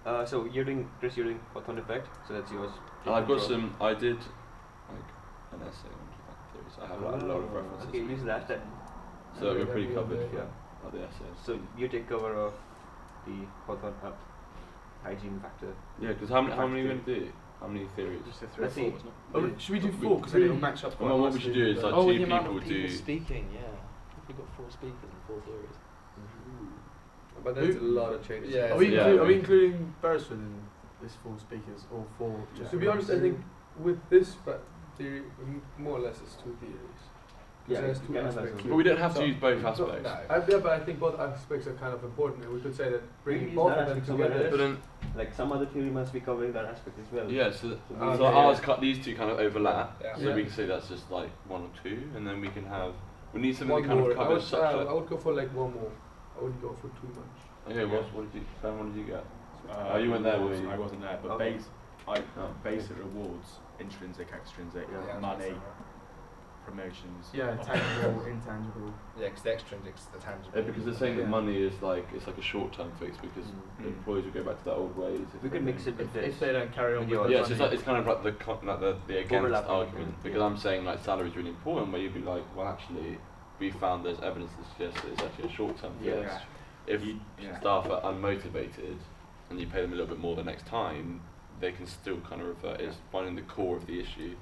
Speaker 6: fine. So you're doing, Chris, you're doing Hawthorne effect. So that's yours.
Speaker 2: And I've got some. I did like an essay on two-factor theory, so I have like a lot of references.
Speaker 6: Okay, use that then.
Speaker 2: So we're pretty
Speaker 3: Yeah,
Speaker 2: covered
Speaker 3: yeah.
Speaker 2: for the essays.
Speaker 6: So you take cover of the Hawthorne hygiene factor.
Speaker 2: Yeah, because how many are we going to do? How many theories?
Speaker 5: Just a 3 or
Speaker 6: Let's
Speaker 5: 4,
Speaker 6: see.
Speaker 5: wasn't it?
Speaker 1: Oh, should we do 4? Because then it'll match up quite
Speaker 2: Well, what we
Speaker 1: nicely
Speaker 2: should do is
Speaker 1: with
Speaker 2: like
Speaker 5: Oh, with
Speaker 2: two
Speaker 5: the amount
Speaker 2: people
Speaker 5: of people
Speaker 2: do.
Speaker 5: speaking, yeah. If we've got 4 speakers and 4 theories.
Speaker 3: But that's a lot of changes.
Speaker 4: Yeah.
Speaker 1: Are we,
Speaker 2: Yeah.
Speaker 1: are we including Beresford in this 4 speakers or 4?
Speaker 3: To be honest, I think with this theory, more or less it's 2 theories.
Speaker 6: Yeah,
Speaker 3: There's
Speaker 6: you
Speaker 3: 2
Speaker 6: can have
Speaker 3: aspects.
Speaker 6: as
Speaker 2: But we don't have to
Speaker 3: So-
Speaker 2: use both
Speaker 3: so-
Speaker 2: aspects.
Speaker 4: No.
Speaker 3: Yeah, but I think both aspects are kind of important, and we could say that bringing
Speaker 6: Use
Speaker 3: both
Speaker 6: that
Speaker 3: of them
Speaker 6: aspect somewhere
Speaker 3: together.
Speaker 2: But then,
Speaker 6: Like some other theory must be covering that aspect as well.
Speaker 2: yeah, so,
Speaker 3: Ah,
Speaker 2: so
Speaker 3: okay,
Speaker 2: ours
Speaker 3: yeah.
Speaker 2: cut these two kind of overlap.
Speaker 4: Yeah.
Speaker 2: So
Speaker 3: Yeah.
Speaker 2: we can say that's just like 1 or 2, and then we can have. We need something
Speaker 3: One
Speaker 2: that kind
Speaker 3: more.
Speaker 2: of
Speaker 3: I
Speaker 2: covers
Speaker 3: would,
Speaker 2: such
Speaker 3: I
Speaker 2: a.
Speaker 3: would go for like one more. I wouldn't go for too much.
Speaker 2: Okay, what did you? Ben, what did you get?
Speaker 8: Oh,
Speaker 2: Oh, you weren't there, were you?
Speaker 8: I wasn't there, but
Speaker 6: Okay.
Speaker 8: basic rewards, intrinsic, extrinsic,
Speaker 4: Yeah,
Speaker 8: money, promotions.
Speaker 1: Yeah, tangible, intangible.
Speaker 4: Yeah, because the extrinsic's the tangible.
Speaker 2: Yeah, because they're saying that
Speaker 1: Yeah.
Speaker 2: money is like it's like a short-term fix because
Speaker 6: Mm.
Speaker 2: employees will go back to their old ways. if
Speaker 6: We
Speaker 2: they
Speaker 6: could mix
Speaker 2: don't-
Speaker 6: it with
Speaker 1: If
Speaker 6: this.
Speaker 1: they don't carry on
Speaker 6: With
Speaker 1: with
Speaker 6: yours.
Speaker 1: the
Speaker 2: Yeah, so
Speaker 1: money.
Speaker 2: it's kind of like the against
Speaker 6: Overlapping,
Speaker 2: argument because
Speaker 6: yeah.
Speaker 2: I'm saying like salary is really important, where you'd be like, well, actually, we found there's evidence that suggests that it's actually a short-term fix.
Speaker 6: Yeah.
Speaker 2: If
Speaker 8: Yeah.
Speaker 2: staff are unmotivated and you pay them a little bit more the next time, they can still kind of revert. It's finding the core of the issue,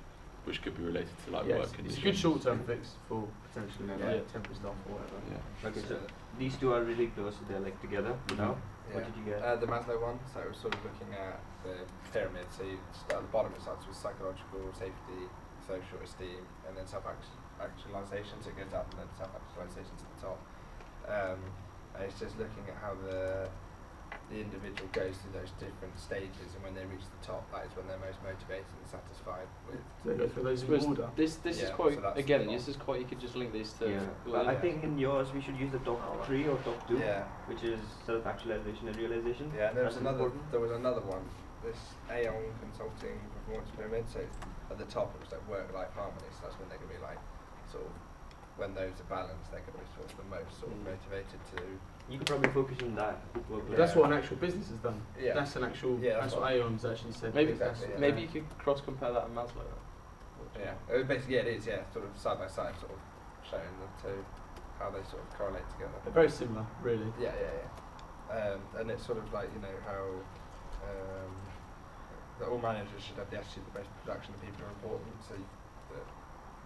Speaker 2: which could be related to like
Speaker 1: Yes,
Speaker 2: work
Speaker 1: it's
Speaker 2: conditions.
Speaker 1: a good short-term fix for potentially
Speaker 4: Yeah.
Speaker 1: temporary staff or whatever.
Speaker 2: Yeah.
Speaker 6: Okay, so these two are really close. They're like together now.
Speaker 4: Yeah.
Speaker 6: What did you get?
Speaker 4: The Maslow one, so we're sort of looking at the pyramid. So you start at the bottom, it starts with psychological, safety, social esteem, and then self-actualization. So it goes up, and then self-actualization's at the top. And it's just looking at how the individual goes through those different stages, and when they reach the top, that is when they're most motivated and satisfied with.
Speaker 1: So they go through those in
Speaker 5: Suppose
Speaker 1: order.
Speaker 5: This is
Speaker 4: Yeah,
Speaker 5: quite,
Speaker 4: so that's
Speaker 5: again,
Speaker 4: the
Speaker 5: this is quite, you could just link these to.
Speaker 6: Yeah,
Speaker 5: well,
Speaker 6: but I think in yours we should use the top 3 or top 2,
Speaker 4: Yeah.
Speaker 6: which is self-actualization and realization.
Speaker 4: Yeah, and there was
Speaker 6: That's
Speaker 4: another.
Speaker 6: important.
Speaker 4: There was another one. This Aon Consulting Performance Pyramid. So at the top it was like work-life harmony. So that's when they're gonna be like, sort of, when those are balanced, they're gonna be sort of the most sort of motivated to.
Speaker 6: You could probably focus on that.
Speaker 1: But that's what an actual business has done.
Speaker 4: Yeah.
Speaker 1: That's an actual.
Speaker 4: Yeah,
Speaker 1: that's
Speaker 4: that's
Speaker 1: what
Speaker 4: what-
Speaker 1: Aon's actually said.
Speaker 5: Maybe
Speaker 1: That's-
Speaker 4: Exactly, yeah.
Speaker 5: maybe you could cross compare that and Maslow.
Speaker 4: Yeah, it was basically it is sort of side by side, sort of showing the two, how they sort of correlate together.
Speaker 1: They're very similar, really.
Speaker 4: Yeah. And it's sort of like how that all managers should have the attitude that best production of people are important. So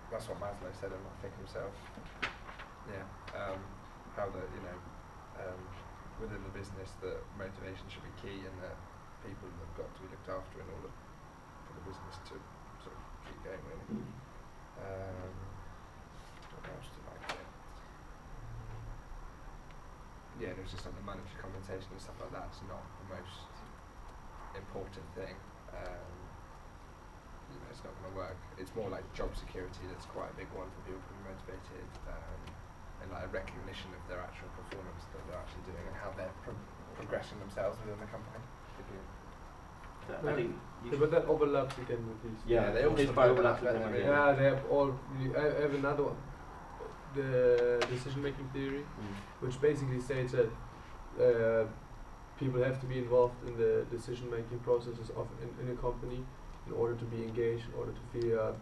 Speaker 4: that's what Maslow said, and I think himself. Yeah, how that within the business that motivation should be key, and that people have got to be looked after in order for the business to sort of keep going. Really. What else did I get? Yeah, there was just like the monetary compensation and stuff like that. It's not the most important thing. It's not going to work. It's more like job security. That's quite a big one for people to be motivated, and like a recognition of their actual performance that they're actually doing and how they're progressing themselves within the company.
Speaker 6: I think
Speaker 3: Yeah, but that overlaps again with these.
Speaker 4: Yeah, they all
Speaker 6: It's
Speaker 4: sort of
Speaker 6: by
Speaker 4: overlap
Speaker 6: overlapping
Speaker 4: better,
Speaker 6: them,
Speaker 4: really.
Speaker 3: Yeah, they have all. I have another one, the decision-making theory, which basically states that people have to be involved in the decision-making processes of in a company in order to be engaged, in order to feel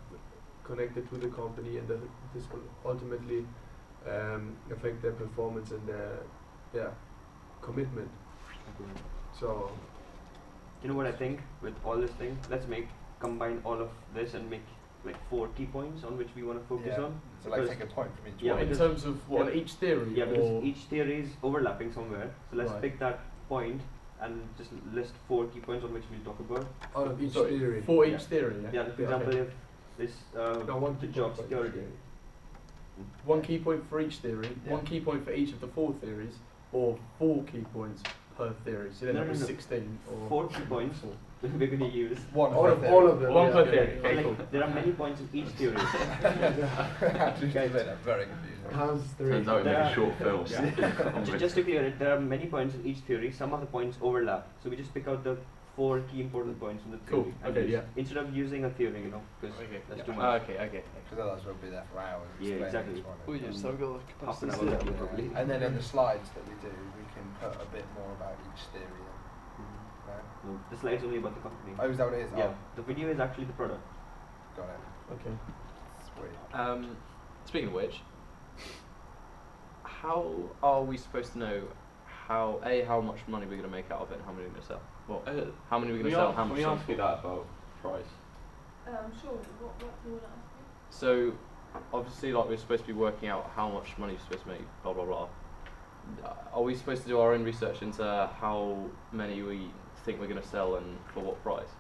Speaker 3: connected to the company, and that this will ultimately affect their performance and their commitment. So.
Speaker 6: You know what I think with all this thing? Let's combine all of this and make like 4 key points on which we want to focus
Speaker 4: Yeah.
Speaker 6: on.
Speaker 4: So like
Speaker 6: Because-
Speaker 4: take a point from each
Speaker 6: Yeah,
Speaker 4: one.
Speaker 1: In
Speaker 6: because-
Speaker 1: terms of what
Speaker 6: yeah,
Speaker 1: each theory.
Speaker 6: Yeah,
Speaker 1: or
Speaker 6: because each theory is overlapping somewhere. So let's
Speaker 1: Right.
Speaker 6: pick that point and just list 4 key points on which we'll talk about.
Speaker 3: Out of each
Speaker 1: Sorry,
Speaker 3: theory.
Speaker 1: for
Speaker 6: Yeah.
Speaker 1: each theory. Yeah.
Speaker 6: Yeah, for
Speaker 3: Yeah,
Speaker 6: example,
Speaker 1: okay.
Speaker 6: if this
Speaker 3: No, one
Speaker 6: the
Speaker 3: key
Speaker 6: job
Speaker 3: point for each
Speaker 6: security.
Speaker 3: theory.
Speaker 1: One key point for each theory.
Speaker 4: Yeah.
Speaker 1: One key point for each of the 4 theories, or 4 key points per theory. So then
Speaker 6: No,
Speaker 1: that was
Speaker 6: no, no.
Speaker 1: 16 or
Speaker 6: 4 key points we're going to use.
Speaker 4: One
Speaker 3: All
Speaker 4: per
Speaker 3: of
Speaker 4: theory.
Speaker 3: all of them.
Speaker 1: One
Speaker 3: yeah.
Speaker 1: per theory.
Speaker 6: So
Speaker 1: Okay,
Speaker 6: like,
Speaker 1: cool.
Speaker 6: there are many points in each theory.
Speaker 4: Actually, guys, they're very confusing.
Speaker 3: How's three?
Speaker 2: Turns out we
Speaker 6: There
Speaker 2: make a
Speaker 6: are-
Speaker 2: short film.
Speaker 6: Just to clear it, there are many points in each theory. Some of the points overlap. So we just pick out the 4 key important points in the
Speaker 1: Cool.
Speaker 6: theory. And
Speaker 1: Okay. Yeah.
Speaker 6: instead of using a theory, because
Speaker 5: Okay.
Speaker 6: that's
Speaker 4: Yeah.
Speaker 6: too much.
Speaker 5: Okay.
Speaker 4: Because otherwise we'll be there for hours.
Speaker 6: Yeah,
Speaker 4: explaining
Speaker 6: exactly.
Speaker 4: each one of
Speaker 5: Oh
Speaker 4: them.
Speaker 5: yeah, so we've got like
Speaker 6: Half an
Speaker 5: capacity
Speaker 6: hour
Speaker 5: to do
Speaker 6: left,
Speaker 5: that.
Speaker 6: probably.
Speaker 4: And then in the slides that we do, we can put a bit more about each theory. No?
Speaker 6: No, the slide's only about the company.
Speaker 4: Oh, is that what it is?
Speaker 6: Yeah, the video is actually the product.
Speaker 4: Oh, got it.
Speaker 1: Okay.
Speaker 4: Sweet.
Speaker 5: Speaking of which, how are we supposed to know how much money we're going to make out of it and how many we're going to sell? Well, how many we're going to sell? How much?
Speaker 2: Can we ask you that about price?
Speaker 9: Sure. What do you want to ask me?
Speaker 5: So, obviously, like we're supposed to be working out how much money we're supposed to make. Blah blah blah. Are we supposed to do our own research into how many we think we're going to sell and for what price?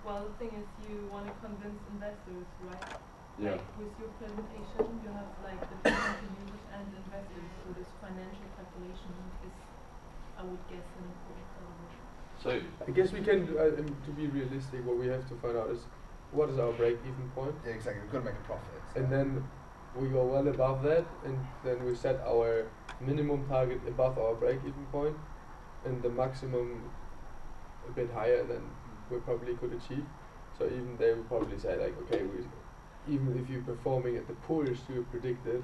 Speaker 9: Well, the thing is, you want to convince investors, right?
Speaker 2: Yeah.
Speaker 9: Like with your presentation, you have like the potential users and investors, so this financial calculation is, I would guess, an important element.
Speaker 2: So
Speaker 3: I guess we can, to be realistic, what we have to find out is what is our break-even point,
Speaker 4: Yeah, exactly. We've got to make a profit. so-
Speaker 3: and then we go well above that, and then we set our minimum target above our break-even point, and the maximum a bit higher than we probably could achieve. So even they would probably say like, okay, even if you're performing at the poorest you predicted,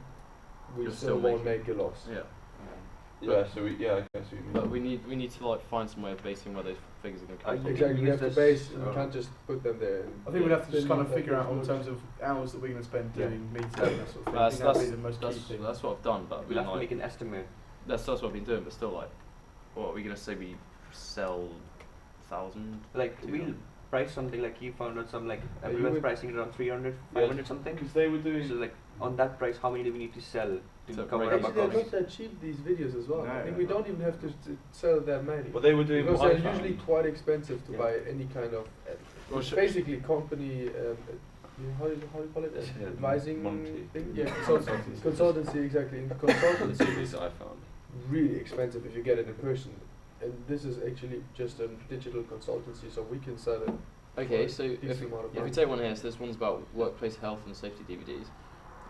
Speaker 3: we
Speaker 5: You're
Speaker 3: still
Speaker 5: still
Speaker 3: won't
Speaker 5: making-
Speaker 3: make a loss.
Speaker 5: Yeah.
Speaker 2: yeah, so we I guess we
Speaker 5: But we need to like find some way of basing where those figures are going to come from.
Speaker 3: Exactly, we have to
Speaker 6: Use
Speaker 3: base,
Speaker 6: this,
Speaker 3: you can't just put them there. and-
Speaker 1: I think we'd have to just kind of
Speaker 3: Then
Speaker 1: figure out in
Speaker 3: that
Speaker 1: terms of hours that we're going to spend
Speaker 3: Yeah.
Speaker 1: doing meetings and that sort of thing. I
Speaker 5: That's
Speaker 1: think that'd be the most key
Speaker 5: that's
Speaker 1: thing.
Speaker 5: that's what I've done, but I
Speaker 6: We'll
Speaker 5: mean,
Speaker 6: have to
Speaker 5: like,
Speaker 6: make an estimate.
Speaker 5: that's what I've been doing, but still, like, what are we going to say we sell 1,000?
Speaker 6: Like, we'll
Speaker 5: 200?
Speaker 6: price something like you found out some, like,
Speaker 3: you
Speaker 6: everyone's
Speaker 3: would-
Speaker 6: pricing around 300,
Speaker 2: Yeah.
Speaker 6: 500 something.
Speaker 2: because they were doing
Speaker 6: So, like, on that price, how many do we need to sell to
Speaker 5: So
Speaker 6: cover
Speaker 5: break
Speaker 6: up our
Speaker 3: Actually, they're
Speaker 6: costs?
Speaker 3: not that cheap, these videos as well.
Speaker 1: No,
Speaker 3: I think
Speaker 1: no,
Speaker 3: we
Speaker 1: no.
Speaker 3: don't even have to sell that many.
Speaker 2: Well, they were doing
Speaker 3: Because
Speaker 2: what I
Speaker 3: they're
Speaker 2: found.
Speaker 3: usually quite expensive to
Speaker 6: Yeah.
Speaker 3: buy any kind of.
Speaker 5: Well,
Speaker 3: It's
Speaker 5: sh-
Speaker 3: basically company. How do you call it?
Speaker 2: Yeah,
Speaker 3: Advising
Speaker 2: Monty.
Speaker 3: thing. Yeah, consultancy exactly. And consultancy is
Speaker 2: I found.
Speaker 3: really expensive if you get it in person. And this is actually just a digital consultancy, so we can sell it.
Speaker 5: Okay,
Speaker 3: for
Speaker 5: so
Speaker 3: a
Speaker 5: if
Speaker 3: decent amount of
Speaker 5: we
Speaker 3: money.
Speaker 5: take one here, so this one's about workplace health and safety DVDs.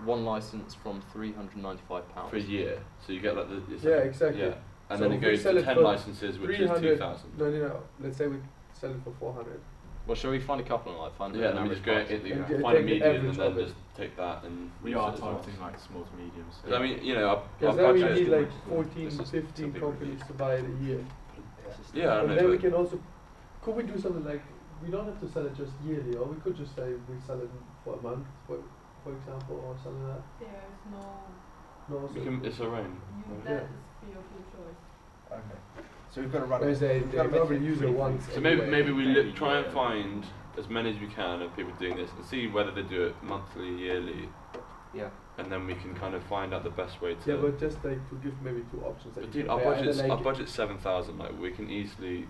Speaker 5: One license from £395.
Speaker 2: For a year, so you get like the it's
Speaker 3: Yeah,
Speaker 2: like-
Speaker 3: exactly.
Speaker 2: Yeah, and
Speaker 3: So
Speaker 2: then
Speaker 3: if
Speaker 2: it
Speaker 3: we
Speaker 2: goes
Speaker 3: sell
Speaker 2: to
Speaker 3: it
Speaker 2: 10
Speaker 3: for
Speaker 2: licenses, which is
Speaker 3: 300
Speaker 2: 2,000.
Speaker 3: No. Let's say we sell it for 400.
Speaker 5: Well, shall we find a couple and like find
Speaker 2: Yeah,
Speaker 5: an
Speaker 2: and we
Speaker 5: average
Speaker 2: just go
Speaker 5: price?
Speaker 2: hit the,
Speaker 3: And
Speaker 2: find a
Speaker 3: take the
Speaker 2: median and
Speaker 3: average
Speaker 2: then
Speaker 3: of it.
Speaker 2: just take that and
Speaker 8: We
Speaker 2: use
Speaker 8: are
Speaker 2: it as well.
Speaker 8: targeting like small to mediums.
Speaker 2: 'Cause I mean, you know, our
Speaker 3: Because then we
Speaker 2: budget.
Speaker 3: need like
Speaker 2: is-
Speaker 3: 14,
Speaker 5: This is
Speaker 3: 15
Speaker 5: typically-
Speaker 3: companies to buy it a year.
Speaker 2: Yeah, I
Speaker 3: And
Speaker 2: know.
Speaker 3: then we
Speaker 2: but-
Speaker 3: can also, could we do something like, we don't have to sell it just yearly, or we could just say we sell it for a month, for example, or something like that.
Speaker 9: There is no.
Speaker 3: No,
Speaker 2: we can, it's our own.
Speaker 9: You,
Speaker 2: right?
Speaker 9: that is free of your choice.
Speaker 4: Okay. So we've got to run
Speaker 3: Whereas
Speaker 4: it.
Speaker 3: they
Speaker 4: We've got to make
Speaker 3: probably
Speaker 4: it
Speaker 3: use it
Speaker 4: free.
Speaker 3: once.
Speaker 2: So maybe
Speaker 3: anyway.
Speaker 2: we look, try and find as many as we can of people doing this and see whether they do it monthly, yearly,
Speaker 6: Yeah.
Speaker 2: and then we can kind of find out the best way to.
Speaker 3: Yeah, but just like to give maybe two options. That
Speaker 2: But
Speaker 3: you
Speaker 2: dude,
Speaker 3: can
Speaker 2: our
Speaker 3: pay. Either
Speaker 2: budget's
Speaker 3: like
Speaker 2: our budget's 7,000. Like we can easily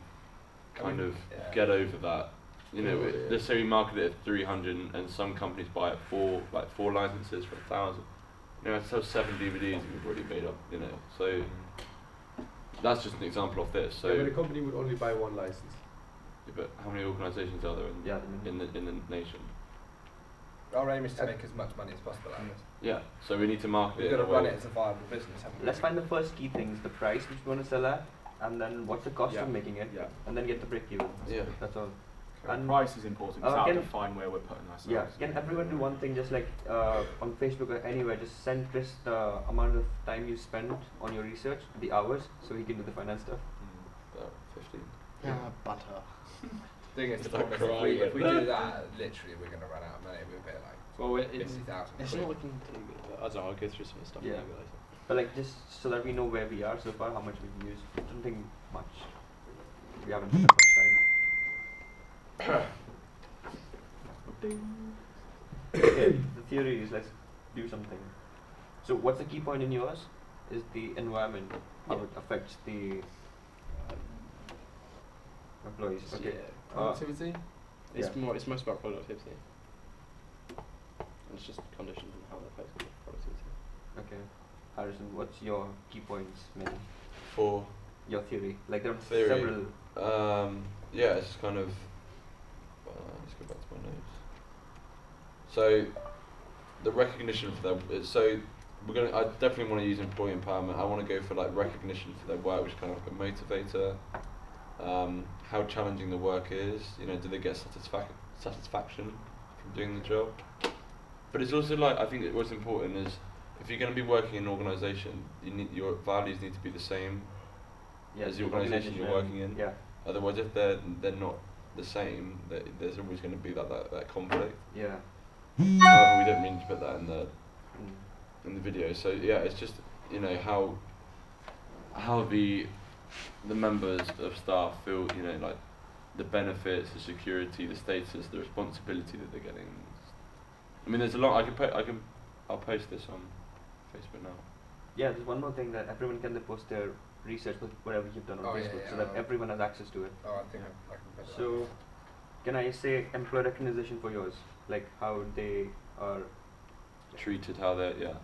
Speaker 2: kind of
Speaker 4: Yeah.
Speaker 2: get over that. You know,
Speaker 3: Yeah.
Speaker 2: let's say we market it at 300, and some companies buy it for like 4 licenses for 1,000. You know, I sell 7 DVDs, and we've already made up. You know, so that's just an example of this. So,
Speaker 3: yeah, but a company would only buy one license.
Speaker 2: yeah, but how many organisations are there in
Speaker 6: Yeah.
Speaker 2: in the nation?
Speaker 4: Our aim is to make as much money as possible out of it.
Speaker 2: Yeah, so we need to market
Speaker 4: We've
Speaker 2: it.
Speaker 4: got to
Speaker 2: in a
Speaker 4: run
Speaker 2: way-
Speaker 4: it as a viable business, haven't we?
Speaker 6: Let's find the first key things, the price which we want to sell at, and then what's the cost
Speaker 8: Yeah.
Speaker 6: of making it,
Speaker 8: Yeah.
Speaker 6: and then get the break even.
Speaker 2: Yeah.
Speaker 6: That's all.
Speaker 8: And
Speaker 6: And-
Speaker 8: price is important. It's how
Speaker 6: can-
Speaker 8: to define where we're putting ourselves.
Speaker 6: Yeah, can everyone do one thing, just like on Facebook or anywhere, just send Chris the amount of time you spend on your research, the hours, so he can do the finance stuff.
Speaker 2: About 15.
Speaker 5: Butter.
Speaker 4: Thing is,
Speaker 2: It's
Speaker 4: the
Speaker 2: like
Speaker 4: problem is
Speaker 2: crying.
Speaker 4: if we do that, literally we're going to run out of money. We'll be at like
Speaker 5: Well, it's
Speaker 4: 50,000
Speaker 5: it's
Speaker 4: quid.
Speaker 5: not looking too good. But I don't know. I'll go through some of the stuff.
Speaker 6: Yeah.
Speaker 5: maybe later.
Speaker 6: But like just so that we know where we are so far, how much we've used. I don't think much. We haven't spent much time. Okay, the theory is let's do something. So what's the key point in yours? Is the environment, how it affects the employees. Okay.
Speaker 5: Yeah. Productivity. It's
Speaker 6: yeah.
Speaker 5: more. It's most about productivity. And it's just conditions and how that affects productivity.
Speaker 6: Okay. Harrison, what's your key points, maybe?
Speaker 2: For
Speaker 6: Your theory. Like there are
Speaker 2: Theory.
Speaker 6: several.
Speaker 2: yeah, it's kind of. Let's go back to my notes. So, the recognition for their. So, I definitely want to use employee empowerment. I want to go for like recognition for their work, which is kind of like a motivator. how challenging the work is. You know, do they get satisfaction from doing the job? But it's also like, I think what's important is, if you're going to be working in an organisation, your values need to be the same as the organisation you're working in.
Speaker 6: Yeah.
Speaker 2: Otherwise, if they're not the same, there's always going to be that conflict.
Speaker 6: Yeah.
Speaker 2: However, we didn't mean to put that in the video. So yeah, it's just, you know, how the members of staff feel, you know, like the benefits, the security, the status, the responsibility that they're getting. I mean, there's a lot. I'll post this on Facebook now.
Speaker 6: Yeah, there's one more thing, that everyone can post their research with whatever you've done on Facebook, so that everyone has access to it.
Speaker 4: Oh, I think I can put that.
Speaker 6: So, can I say employee recognition for yours? Like how they are
Speaker 2: treated, how they're, yeah.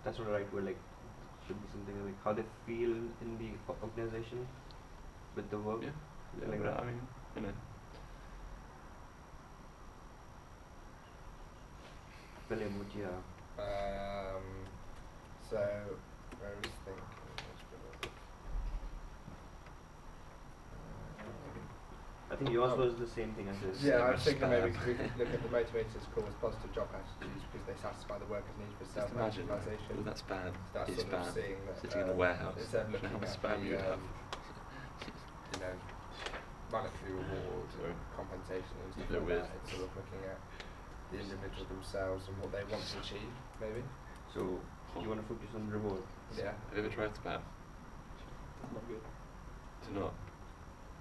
Speaker 6: That's not the right word. Like, should be something like how they feel in the organization with the work.
Speaker 2: Yeah.
Speaker 6: Like that.
Speaker 2: I mean, you know.
Speaker 6: William, would you?
Speaker 4: So, I was thinking.
Speaker 6: I think yours was the same thing as this.
Speaker 4: Yeah, I was thinking maybe we could look at the motivators called as positive job attitudes because they satisfy the workers' needs for self-actualization.
Speaker 2: Oh, that's bad.
Speaker 4: That's
Speaker 2: it's
Speaker 4: sort of
Speaker 2: bad.
Speaker 4: seeing that,
Speaker 2: Sitting in a warehouse.
Speaker 4: instead of looking
Speaker 2: how much
Speaker 4: at
Speaker 2: spam
Speaker 4: the,
Speaker 2: you'd have.
Speaker 4: you know, monetary rewards or compensation and stuff
Speaker 2: Bit
Speaker 4: like
Speaker 2: weird.
Speaker 4: that, it's sort of looking at the individual themselves and what they want to achieve, maybe.
Speaker 6: So, you want to focus on reward?
Speaker 4: Yeah.
Speaker 2: Have you ever tried spam?
Speaker 5: Not good.
Speaker 2: Do not.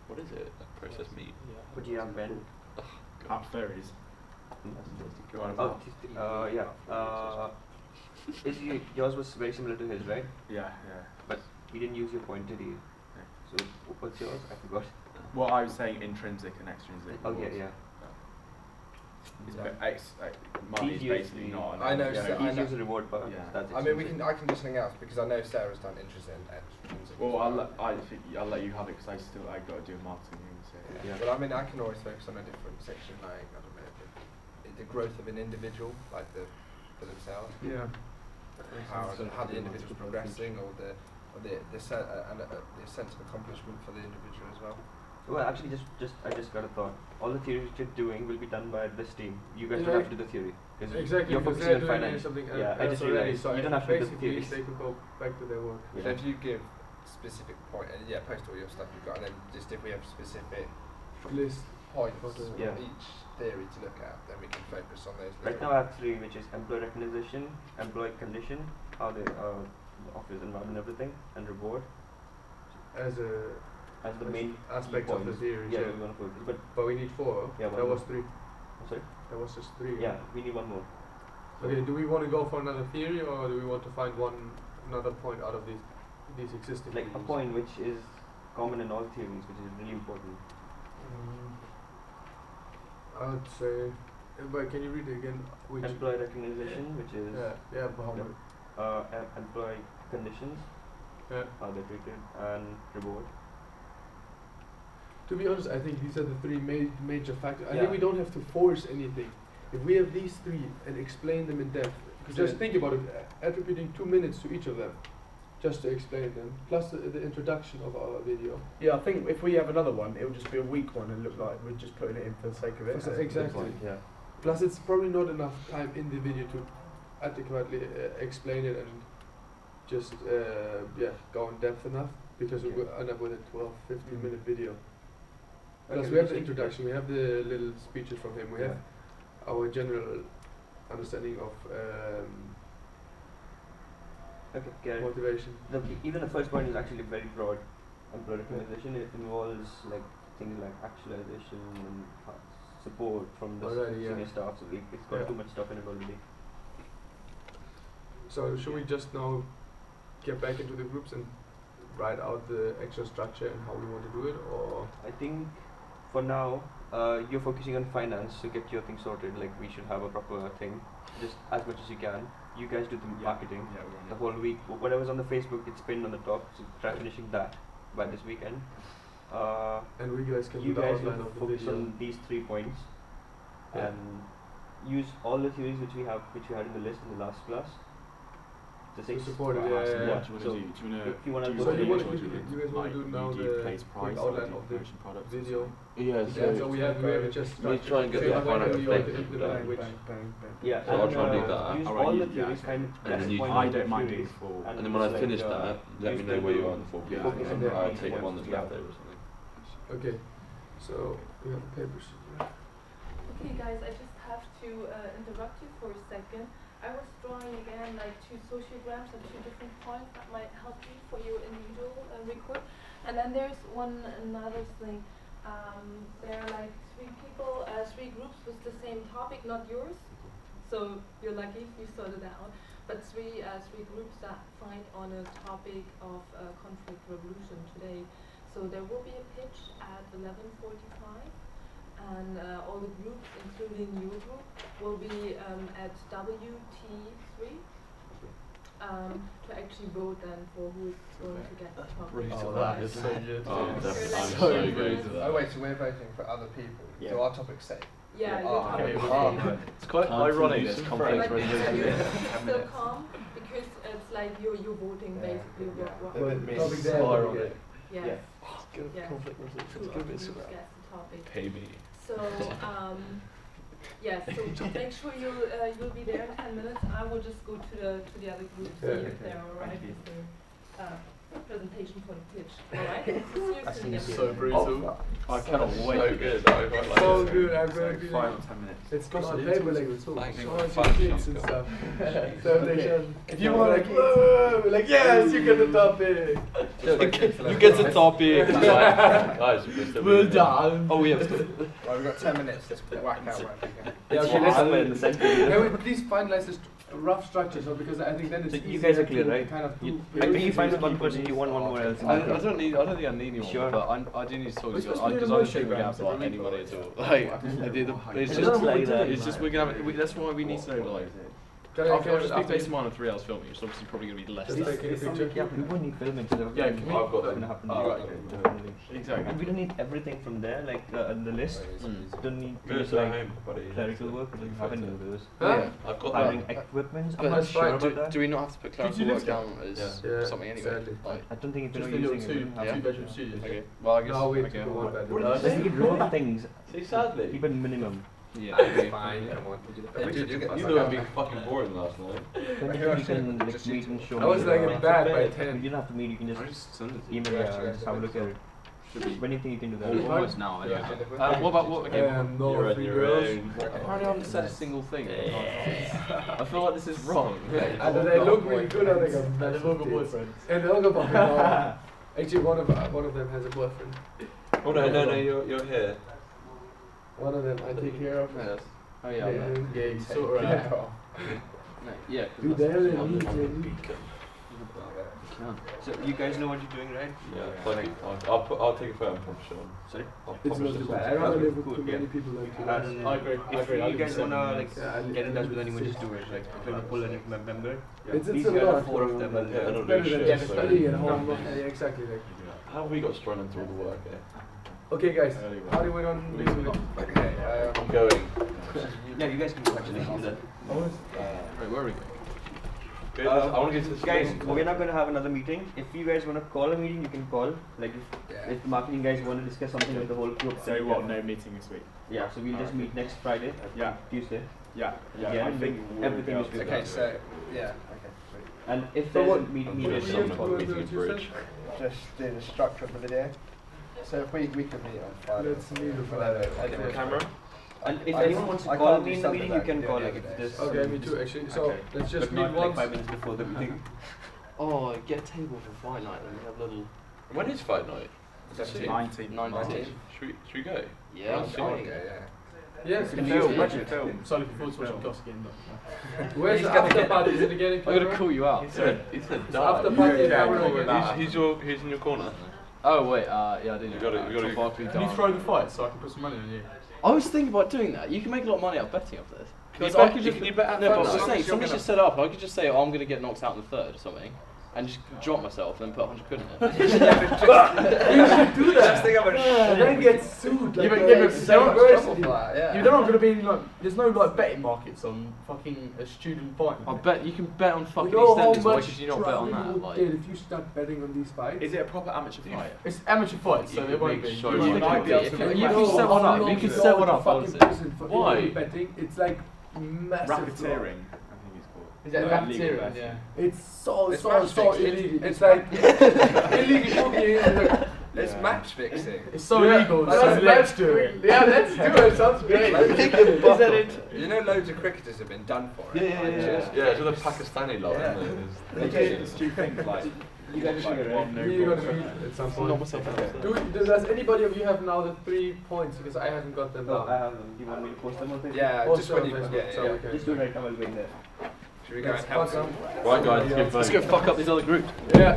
Speaker 2: What is it? Like processed meat?
Speaker 6: Would you have Ben?
Speaker 8: Fairies.
Speaker 6: Oh, yeah. Yours was very similar to his, right?
Speaker 8: Yeah.
Speaker 6: But he didn't use your point, did he?
Speaker 8: Yeah.
Speaker 6: So what's yours? I forgot.
Speaker 8: Well, I was saying intrinsic and extrinsic.
Speaker 6: Okay, yeah.
Speaker 8: Money is basically not.
Speaker 4: I know.
Speaker 6: Yeah, he's used the reward part.
Speaker 8: Yeah.
Speaker 6: That's
Speaker 4: I mean, I can do something else because I know Sarah's done intrinsic and extrinsic.
Speaker 8: Well, I'll let you have it because I got to do marketing. So.
Speaker 6: Yeah.
Speaker 4: But I mean, I can always focus on a different section, like I don't know, the growth of an individual, like for themselves.
Speaker 1: Yeah.
Speaker 4: How the individual's progressing, or the sense of accomplishment for the individual as well.
Speaker 6: Well, actually, I just got a thought. All the theories you're doing will be done by this team. You guys don't have to do the theory.
Speaker 3: Exactly,
Speaker 6: you're
Speaker 3: because
Speaker 6: focusing
Speaker 3: they're
Speaker 6: on
Speaker 3: doing
Speaker 6: finance.
Speaker 3: something
Speaker 6: Yeah, I
Speaker 3: else
Speaker 6: just
Speaker 3: already,
Speaker 6: realized
Speaker 3: so
Speaker 6: you don't have to do the
Speaker 3: basically
Speaker 6: theories.
Speaker 3: they could go back to their work.
Speaker 6: Yeah.
Speaker 4: So if you give specific point, and post all your stuff you've got, and then just if we have specific
Speaker 3: List.
Speaker 4: points
Speaker 6: Yeah.
Speaker 4: for each theory to look at, then we can focus on those.
Speaker 6: Right now I have three, which is employee recognition, employee condition, how they the office environment and everything, and reward
Speaker 3: As
Speaker 6: the main
Speaker 3: aspect of the
Speaker 6: points.
Speaker 3: theory.
Speaker 6: Yeah,
Speaker 3: so
Speaker 6: we want to focus. But
Speaker 3: we need 4.
Speaker 6: Yeah, one
Speaker 3: that
Speaker 6: more.
Speaker 3: was 3.
Speaker 6: sorry.
Speaker 3: That was just 3.
Speaker 6: Yeah, we need one more.
Speaker 3: Okay, do we want to go for another theory, or do we want to find another point out of these existing?
Speaker 6: Like a
Speaker 3: theories?
Speaker 6: point which is common in all theories, which is really important.
Speaker 3: I would say, but can you read it again? Which
Speaker 6: Employee recognition, which is employee conditions, how they're treated, and reward.
Speaker 3: To be honest, I think these are the 3 major factors. I
Speaker 6: Yeah.
Speaker 3: think we don't have to force anything. If we have these 3 and explain them in depth, just think about it, attributing 2 minutes to each of them, just to explain them, plus the introduction of our video.
Speaker 1: Yeah, I think if we have another one, it will just be a weak one and look like we're just putting it in for the sake of it.
Speaker 3: Exactly.
Speaker 6: Yeah.
Speaker 3: Plus, it's probably not enough time in the video to adequately explain it and just go in depth enough, because we will end up with a 12-15 minute video. Plus,
Speaker 6: Okay,
Speaker 3: we have the
Speaker 6: just-
Speaker 3: introduction, we have the little speeches from him, we have our general understanding of
Speaker 6: Okay,
Speaker 3: motivation.
Speaker 6: Even the first point is actually very broad. Employee recognition, it involves like things like actualization and support from the senior staff, so it's got too much stuff in it already.
Speaker 3: So should we just now get back into the groups and write out the actual structure and how we want to do it, or?
Speaker 6: I think for now, you're focusing on finance to get your thing sorted. Like, we should have a proper thing, just as much as you can. You guys do the marketing the whole week. Whatever's on the Facebook, it's pinned on the top. So try finishing that by this weekend.
Speaker 3: And we guys can
Speaker 6: you
Speaker 3: do the
Speaker 6: guys
Speaker 3: outline
Speaker 6: will
Speaker 3: of the
Speaker 6: focus
Speaker 3: video.
Speaker 6: on these 3 points and use all the theories which we had in the list in the last class. the
Speaker 3: to
Speaker 6: 6th.
Speaker 3: support it.
Speaker 8: Well,
Speaker 3: Yeah, yeah,
Speaker 8: What do you want to do?
Speaker 6: if you wanna
Speaker 8: do
Speaker 6: do
Speaker 3: So
Speaker 6: it,
Speaker 3: you
Speaker 6: you
Speaker 3: want
Speaker 8: what
Speaker 3: to
Speaker 8: do
Speaker 3: you guys want to do now
Speaker 8: you
Speaker 3: the
Speaker 8: place
Speaker 3: quick
Speaker 8: price
Speaker 3: outline
Speaker 8: or
Speaker 3: of the
Speaker 8: promotion products or
Speaker 3: video?
Speaker 2: Yeah,
Speaker 3: Yeah, so we have just
Speaker 2: we try and get
Speaker 3: say
Speaker 2: that
Speaker 3: when
Speaker 2: kind of
Speaker 3: you want
Speaker 2: thing.
Speaker 3: to the language.
Speaker 6: yeah,
Speaker 2: So I'll try and do that.
Speaker 6: use
Speaker 8: Alright,
Speaker 6: all the
Speaker 8: yeah,
Speaker 6: theories
Speaker 8: okay.
Speaker 6: and
Speaker 2: And then you
Speaker 6: point
Speaker 8: I
Speaker 6: out the
Speaker 8: don't mind doing
Speaker 6: theories.
Speaker 8: full.
Speaker 2: And then when I
Speaker 6: just
Speaker 2: finish
Speaker 6: like,
Speaker 2: that, let me
Speaker 6: use
Speaker 2: know
Speaker 6: the
Speaker 2: where you are on the four
Speaker 8: Yeah,
Speaker 2: pages.
Speaker 3: okay.
Speaker 2: I'll
Speaker 3: Yeah.
Speaker 2: take one that's
Speaker 3: Yeah.
Speaker 2: left over or something.
Speaker 3: Okay, so we have the papers.
Speaker 9: Okay, guys, I just have to interrupt you for a second. I was drawing again like 2 sociograms at 2 different points that might help you for your individual record. And then there's another thing. There are like 3 people, 3 groups with the same topic, not yours. So you're lucky if you sorted out. But 3 groups that fight on a topic of conflict revolution today. So there will be a pitch at 11:45. And all the groups, including your group, will be at WT3 to actually vote then for who is going to get the topic.
Speaker 1: Oh, that is so good.
Speaker 2: Oh,
Speaker 9: Yeah.
Speaker 2: definitely. I'm
Speaker 9: So
Speaker 2: so
Speaker 9: like-
Speaker 2: good to that.
Speaker 4: Oh wait, so we're voting for other people.
Speaker 6: Yeah.
Speaker 4: So our topic's safe.
Speaker 9: Yeah, your
Speaker 4: Oh,
Speaker 9: topic
Speaker 4: okay.
Speaker 9: is
Speaker 4: Oh,
Speaker 9: safe.
Speaker 4: good.
Speaker 5: It's quite
Speaker 2: Can't
Speaker 5: ironic
Speaker 2: you
Speaker 5: this
Speaker 2: use
Speaker 5: conflict
Speaker 9: But
Speaker 5: resolution.
Speaker 9: you're still calm because it's like you're voting
Speaker 4: Yeah.
Speaker 9: basically what
Speaker 4: But it means
Speaker 3: Topic
Speaker 4: it's
Speaker 3: there,
Speaker 4: so
Speaker 3: topic
Speaker 4: ironic.
Speaker 9: yes.
Speaker 6: Yeah.
Speaker 9: Yeah.
Speaker 5: Conflict resolution.
Speaker 9: Two
Speaker 5: It's
Speaker 9: of
Speaker 5: gonna
Speaker 9: the
Speaker 5: be
Speaker 9: groups
Speaker 5: super.
Speaker 9: gets the topic.
Speaker 2: Pay me.
Speaker 9: So yes, so make sure you'll be there in 10 minutes. I will just go to the other group, see
Speaker 3: Yeah.
Speaker 9: if they're alright
Speaker 6: Thank you.
Speaker 9: with their presentation for the pitch. Alright? See you soon.
Speaker 1: It's so brutal.
Speaker 5: I cannot wait.
Speaker 2: So good. I quite like
Speaker 3: So
Speaker 2: it.
Speaker 3: good, I'm
Speaker 8: So
Speaker 3: very good.
Speaker 8: 5 or 10 minutes.
Speaker 3: It's got on
Speaker 1: It's
Speaker 3: paper
Speaker 1: really
Speaker 3: like so
Speaker 2: Thanks.
Speaker 3: much
Speaker 2: Thanks.
Speaker 3: kids and stuff. So they should,
Speaker 1: If you want
Speaker 3: like, whoa, we're like, yes, you get the topic.
Speaker 5: You get the topic.
Speaker 2: Guys, we're still
Speaker 1: Well
Speaker 2: doing it.
Speaker 1: done.
Speaker 5: Oh, we have
Speaker 4: Right, we've got 10 minutes to whack out whatever you can.
Speaker 3: Yeah,
Speaker 6: It's
Speaker 3: okay, let's
Speaker 6: somewhere in the center.
Speaker 3: can we please finalize this rough structure, so because I think then it's
Speaker 6: So you
Speaker 3: easier
Speaker 6: guys are clear,
Speaker 3: to
Speaker 6: right?
Speaker 3: kind of
Speaker 5: You-
Speaker 3: do-
Speaker 6: I think you find one person, you want one more else.
Speaker 5: I don't think I need anyone,
Speaker 6: Sure.
Speaker 5: but I do need to talk
Speaker 1: We're
Speaker 5: to you
Speaker 1: supposed to be
Speaker 5: because
Speaker 1: doing
Speaker 5: I don't think we're gonna have
Speaker 1: emotion
Speaker 5: like, any
Speaker 1: grams
Speaker 5: money
Speaker 1: every
Speaker 5: at all.
Speaker 1: week.
Speaker 5: Like, it's
Speaker 6: It
Speaker 5: just
Speaker 6: looks like that.
Speaker 5: it's just we're gonna have. That's why we need to know like.
Speaker 3: Can I
Speaker 5: I'll just be
Speaker 3: after
Speaker 5: based on 3 hours filming, which is obviously probably going to be less
Speaker 3: Just
Speaker 5: than
Speaker 3: taking a picture?
Speaker 6: Yeah, we won't need filming, so
Speaker 1: Yeah, can we-
Speaker 2: I've got
Speaker 6: gonna
Speaker 2: them.
Speaker 6: happen.
Speaker 2: Oh,
Speaker 6: Right.
Speaker 2: right.
Speaker 5: Exactly.
Speaker 6: And we don't need everything from there, like the list. Don't need
Speaker 2: Do it
Speaker 6: just
Speaker 2: at
Speaker 6: like
Speaker 2: home, buddy.
Speaker 6: clerical work. We don't have any of those.
Speaker 3: Huh?
Speaker 2: I've got
Speaker 6: Hiring
Speaker 2: that.
Speaker 6: equipment.
Speaker 5: But
Speaker 6: I'm not
Speaker 3: that's
Speaker 6: sure
Speaker 3: fine.
Speaker 6: about that.
Speaker 5: Do we not have to put
Speaker 1: Could
Speaker 5: clerical
Speaker 1: you
Speaker 5: work
Speaker 1: live
Speaker 5: down as
Speaker 3: Yeah,
Speaker 5: something anyway?
Speaker 3: sadly.
Speaker 5: Like,
Speaker 6: I don't think if
Speaker 1: Just
Speaker 6: you're
Speaker 1: a
Speaker 6: not
Speaker 1: little
Speaker 6: using it, we don't have
Speaker 1: 2-bedroom studio.
Speaker 5: okay. Well, I guess.
Speaker 3: No, wait,
Speaker 5: okay,
Speaker 3: to go
Speaker 5: well,
Speaker 3: on that.
Speaker 2: What
Speaker 6: Just need raw things.
Speaker 2: See, sadly.
Speaker 6: Keep it minimum.
Speaker 5: yeah.
Speaker 3: It's fine, come on.
Speaker 4: Yeah, dude, you get
Speaker 2: You
Speaker 4: like
Speaker 2: know,
Speaker 4: a-
Speaker 2: being fucking boring last night.
Speaker 6: Don't think you can like
Speaker 4: Just
Speaker 6: meet and show
Speaker 3: I was
Speaker 6: me
Speaker 3: like
Speaker 6: around.
Speaker 3: in bed by
Speaker 6: You
Speaker 3: 10.
Speaker 6: don't have to meet, you can
Speaker 8: I
Speaker 6: just
Speaker 8: just send it to you.
Speaker 6: email
Speaker 4: Yeah,
Speaker 6: it and just have a look at it.
Speaker 8: Should be
Speaker 6: Anything you can do
Speaker 8: all-
Speaker 6: that.
Speaker 8: almost now. I
Speaker 3: Yeah.
Speaker 8: don't
Speaker 5: What about what? Okay.
Speaker 3: No,
Speaker 2: You're on
Speaker 3: 3
Speaker 2: your
Speaker 3: girls.
Speaker 2: own.
Speaker 5: Apparently, I haven't said a single thing. I feel like this is wrong.
Speaker 3: And they look really good on like a
Speaker 1: And they've all got boyfriends.
Speaker 3: And they'll go boyfriend. Actually, one of them has a boyfriend.
Speaker 2: Oh no, you're here.
Speaker 3: One of them I take care of.
Speaker 5: Yes. Oh yeah. I'm not-
Speaker 1: Yeah, you sort her out.
Speaker 5: No, yeah. 'cause
Speaker 3: You
Speaker 5: that's-
Speaker 3: there
Speaker 5: I'm
Speaker 3: and
Speaker 5: the- I'm the
Speaker 3: eat,
Speaker 5: beacon.
Speaker 6: So you guys know what you're doing, right?
Speaker 2: Yeah, like, I'll take a photo and publish it on.
Speaker 6: Sorry?
Speaker 2: I'll
Speaker 3: It's
Speaker 2: publish
Speaker 3: not too
Speaker 2: this on
Speaker 3: bad. I'd rather live with
Speaker 6: Cool,
Speaker 3: too
Speaker 6: yeah.
Speaker 3: many people than too
Speaker 6: And
Speaker 3: much.
Speaker 1: I agree.
Speaker 6: if you guys wanna like
Speaker 3: Yeah, I
Speaker 6: get in touch with
Speaker 3: live
Speaker 6: anyone,
Speaker 3: with
Speaker 6: just do it. Like if you wanna pull any member,
Speaker 3: It's
Speaker 6: these
Speaker 3: a
Speaker 6: guys
Speaker 3: lot.
Speaker 6: are 4 of them. And
Speaker 2: Yeah, I don't
Speaker 3: It's
Speaker 2: do
Speaker 3: better than
Speaker 2: shit,
Speaker 3: just
Speaker 2: so-
Speaker 3: studying at home. Yeah, exactly. Like.
Speaker 2: How have we got strung into all the work here?
Speaker 3: Okay, guys.
Speaker 8: Early one.
Speaker 3: How do we on basically?
Speaker 4: Okay,
Speaker 2: I'm going.
Speaker 6: yeah, you guys can actually do that.
Speaker 5: Wait, where are we going?
Speaker 2: Good, I want to get to the
Speaker 6: Guys,
Speaker 2: school.
Speaker 6: we're not gonna have another meeting. If you guys wanna call a meeting, you can call. Like if the marketing guys wanna discuss something with the whole group.
Speaker 8: So what? No meeting this week.
Speaker 6: Yeah, so we'll just meet next Friday.
Speaker 8: Yeah.
Speaker 6: Tuesday.
Speaker 8: Yeah.
Speaker 6: Yeah,
Speaker 8: I
Speaker 6: and
Speaker 8: think we'll
Speaker 6: everything
Speaker 8: be
Speaker 6: is
Speaker 8: able to
Speaker 6: good.
Speaker 8: do
Speaker 4: Okay,
Speaker 8: that.
Speaker 4: so yeah, okay, sweet.
Speaker 6: And if
Speaker 3: So
Speaker 6: there's
Speaker 3: what-
Speaker 6: a meeting,
Speaker 2: I'm
Speaker 6: meet
Speaker 2: gonna
Speaker 6: us.
Speaker 2: show them on meeting at Bridge.
Speaker 4: Just do the structure of the video. So if we could meet on Friday.
Speaker 3: Let's meet on
Speaker 4: whenever,
Speaker 3: Friday.
Speaker 4: edit the
Speaker 3: Okay.
Speaker 4: camera.
Speaker 6: And if
Speaker 4: I-
Speaker 6: anyone wants to
Speaker 4: I
Speaker 6: call
Speaker 4: can't
Speaker 6: me
Speaker 4: do
Speaker 6: in the
Speaker 4: something
Speaker 6: meeting, you
Speaker 4: that
Speaker 6: can
Speaker 4: I
Speaker 6: call.
Speaker 4: can
Speaker 6: Like
Speaker 4: do
Speaker 6: if
Speaker 4: every
Speaker 6: there's
Speaker 3: Okay, me too actually. So
Speaker 6: Okay.
Speaker 3: let's just
Speaker 6: but
Speaker 3: meet
Speaker 6: not like
Speaker 3: once.
Speaker 6: 5 minutes before the meeting.
Speaker 5: Oh, get a table for Fight Night and we have little.
Speaker 2: When is fight night?
Speaker 8: 19.
Speaker 5: 19.
Speaker 2: Should we go?
Speaker 5: Yeah, I'm
Speaker 2: Yeah,
Speaker 5: going.
Speaker 4: Okay, yeah.
Speaker 3: Yes.
Speaker 6: Can
Speaker 3: film.
Speaker 6: you watch it?
Speaker 8: Film.
Speaker 1: So looking forward to watching Goss again.
Speaker 3: Where's the after party? Is it again in
Speaker 5: I gotta
Speaker 3: camera?
Speaker 5: call you out.
Speaker 2: He said
Speaker 3: After party in
Speaker 8: Yeah,
Speaker 3: camera
Speaker 8: yeah,
Speaker 3: again.
Speaker 2: He's in your corner.
Speaker 5: Oh wait, yeah, I didn't.
Speaker 2: You gotta-
Speaker 5: Barkley
Speaker 1: Can you
Speaker 5: Dart.
Speaker 1: throw the fight so I can put some money on you?
Speaker 5: I was thinking about doing that. You can make a lot of money out of betting off this.
Speaker 2: Can you
Speaker 5: Because I
Speaker 2: bet-
Speaker 5: could just
Speaker 2: can you bet at
Speaker 5: no, but
Speaker 2: Fight
Speaker 5: I was
Speaker 2: Night?
Speaker 5: saying something should set up. I could just say, oh, I'm gonna get knocked out in the third or something, and just drop myself and then put 100 quid in it.
Speaker 3: You should do that.
Speaker 4: Just think of a
Speaker 3: And then get sued. Like,
Speaker 1: but
Speaker 3: university.
Speaker 1: you're not going to be like. There's no like betting markets on fucking a student fight.
Speaker 5: I bet you can bet on fucking
Speaker 3: You know how
Speaker 5: EastEnders. Why
Speaker 3: much
Speaker 5: should you not bet on
Speaker 3: trouble
Speaker 5: that?
Speaker 3: you
Speaker 5: Like,
Speaker 3: would get if you start betting on these fights?
Speaker 8: Is it a proper amateur fight?
Speaker 1: It's amateur fights, so
Speaker 2: You
Speaker 1: there
Speaker 2: could
Speaker 1: won't
Speaker 2: make
Speaker 1: be.
Speaker 2: so
Speaker 1: You
Speaker 2: much
Speaker 1: might be able to.
Speaker 5: money.
Speaker 1: You
Speaker 5: If
Speaker 1: can
Speaker 5: you
Speaker 1: set
Speaker 5: set
Speaker 1: one
Speaker 5: one
Speaker 1: up.
Speaker 5: up,
Speaker 1: You
Speaker 5: you
Speaker 1: can
Speaker 5: could
Speaker 1: set one
Speaker 3: to
Speaker 1: up.
Speaker 3: fucking
Speaker 5: honestly.
Speaker 3: prison for
Speaker 2: Why?
Speaker 3: illegal betting. It's like massive law.
Speaker 8: Racketeering, I think it's called.
Speaker 1: Is that
Speaker 3: Yeah,
Speaker 1: racketeering?
Speaker 8: illegal
Speaker 1: Yeah.
Speaker 3: It's so
Speaker 4: It's
Speaker 3: so
Speaker 4: match
Speaker 3: so
Speaker 4: fixing.
Speaker 3: illegal. It's like illegal booking.
Speaker 4: It's
Speaker 8: Yeah.
Speaker 4: match fixing.
Speaker 1: It's so
Speaker 3: Yeah,
Speaker 1: legal.
Speaker 3: that's
Speaker 1: So
Speaker 3: match
Speaker 1: let's do it.
Speaker 3: fixing. Yeah, let's do it. Sounds great.
Speaker 4: Is that it? You know, loads of cricketers have been done for it. Like, just-
Speaker 2: Yeah, it's with a Pakistani lot,
Speaker 4: Yeah.
Speaker 2: isn't it?
Speaker 8: Do you think like
Speaker 6: You guys should
Speaker 8: like one no
Speaker 3: You're
Speaker 8: goal
Speaker 3: gonna meet
Speaker 8: session?
Speaker 3: at some
Speaker 5: Knock
Speaker 3: point.
Speaker 5: myself out.
Speaker 3: Does anybody of you have now the 3 points? Because I haven't got them
Speaker 6: No,
Speaker 3: now.
Speaker 6: I have them. Do you want me to post them on Facebook?
Speaker 4: Yeah,
Speaker 3: Post
Speaker 4: just
Speaker 3: them
Speaker 4: when
Speaker 3: on
Speaker 4: you.
Speaker 3: Facebook,
Speaker 4: Yeah,
Speaker 3: so
Speaker 4: yeah.
Speaker 3: we can-
Speaker 6: Just do it right now, I'll wait there.
Speaker 4: Should we go
Speaker 3: Let's
Speaker 4: and help
Speaker 3: fuck
Speaker 4: them?
Speaker 3: 'em.
Speaker 2: Right, guys, give
Speaker 5: Let's go fuck up these other groups.
Speaker 3: Yeah.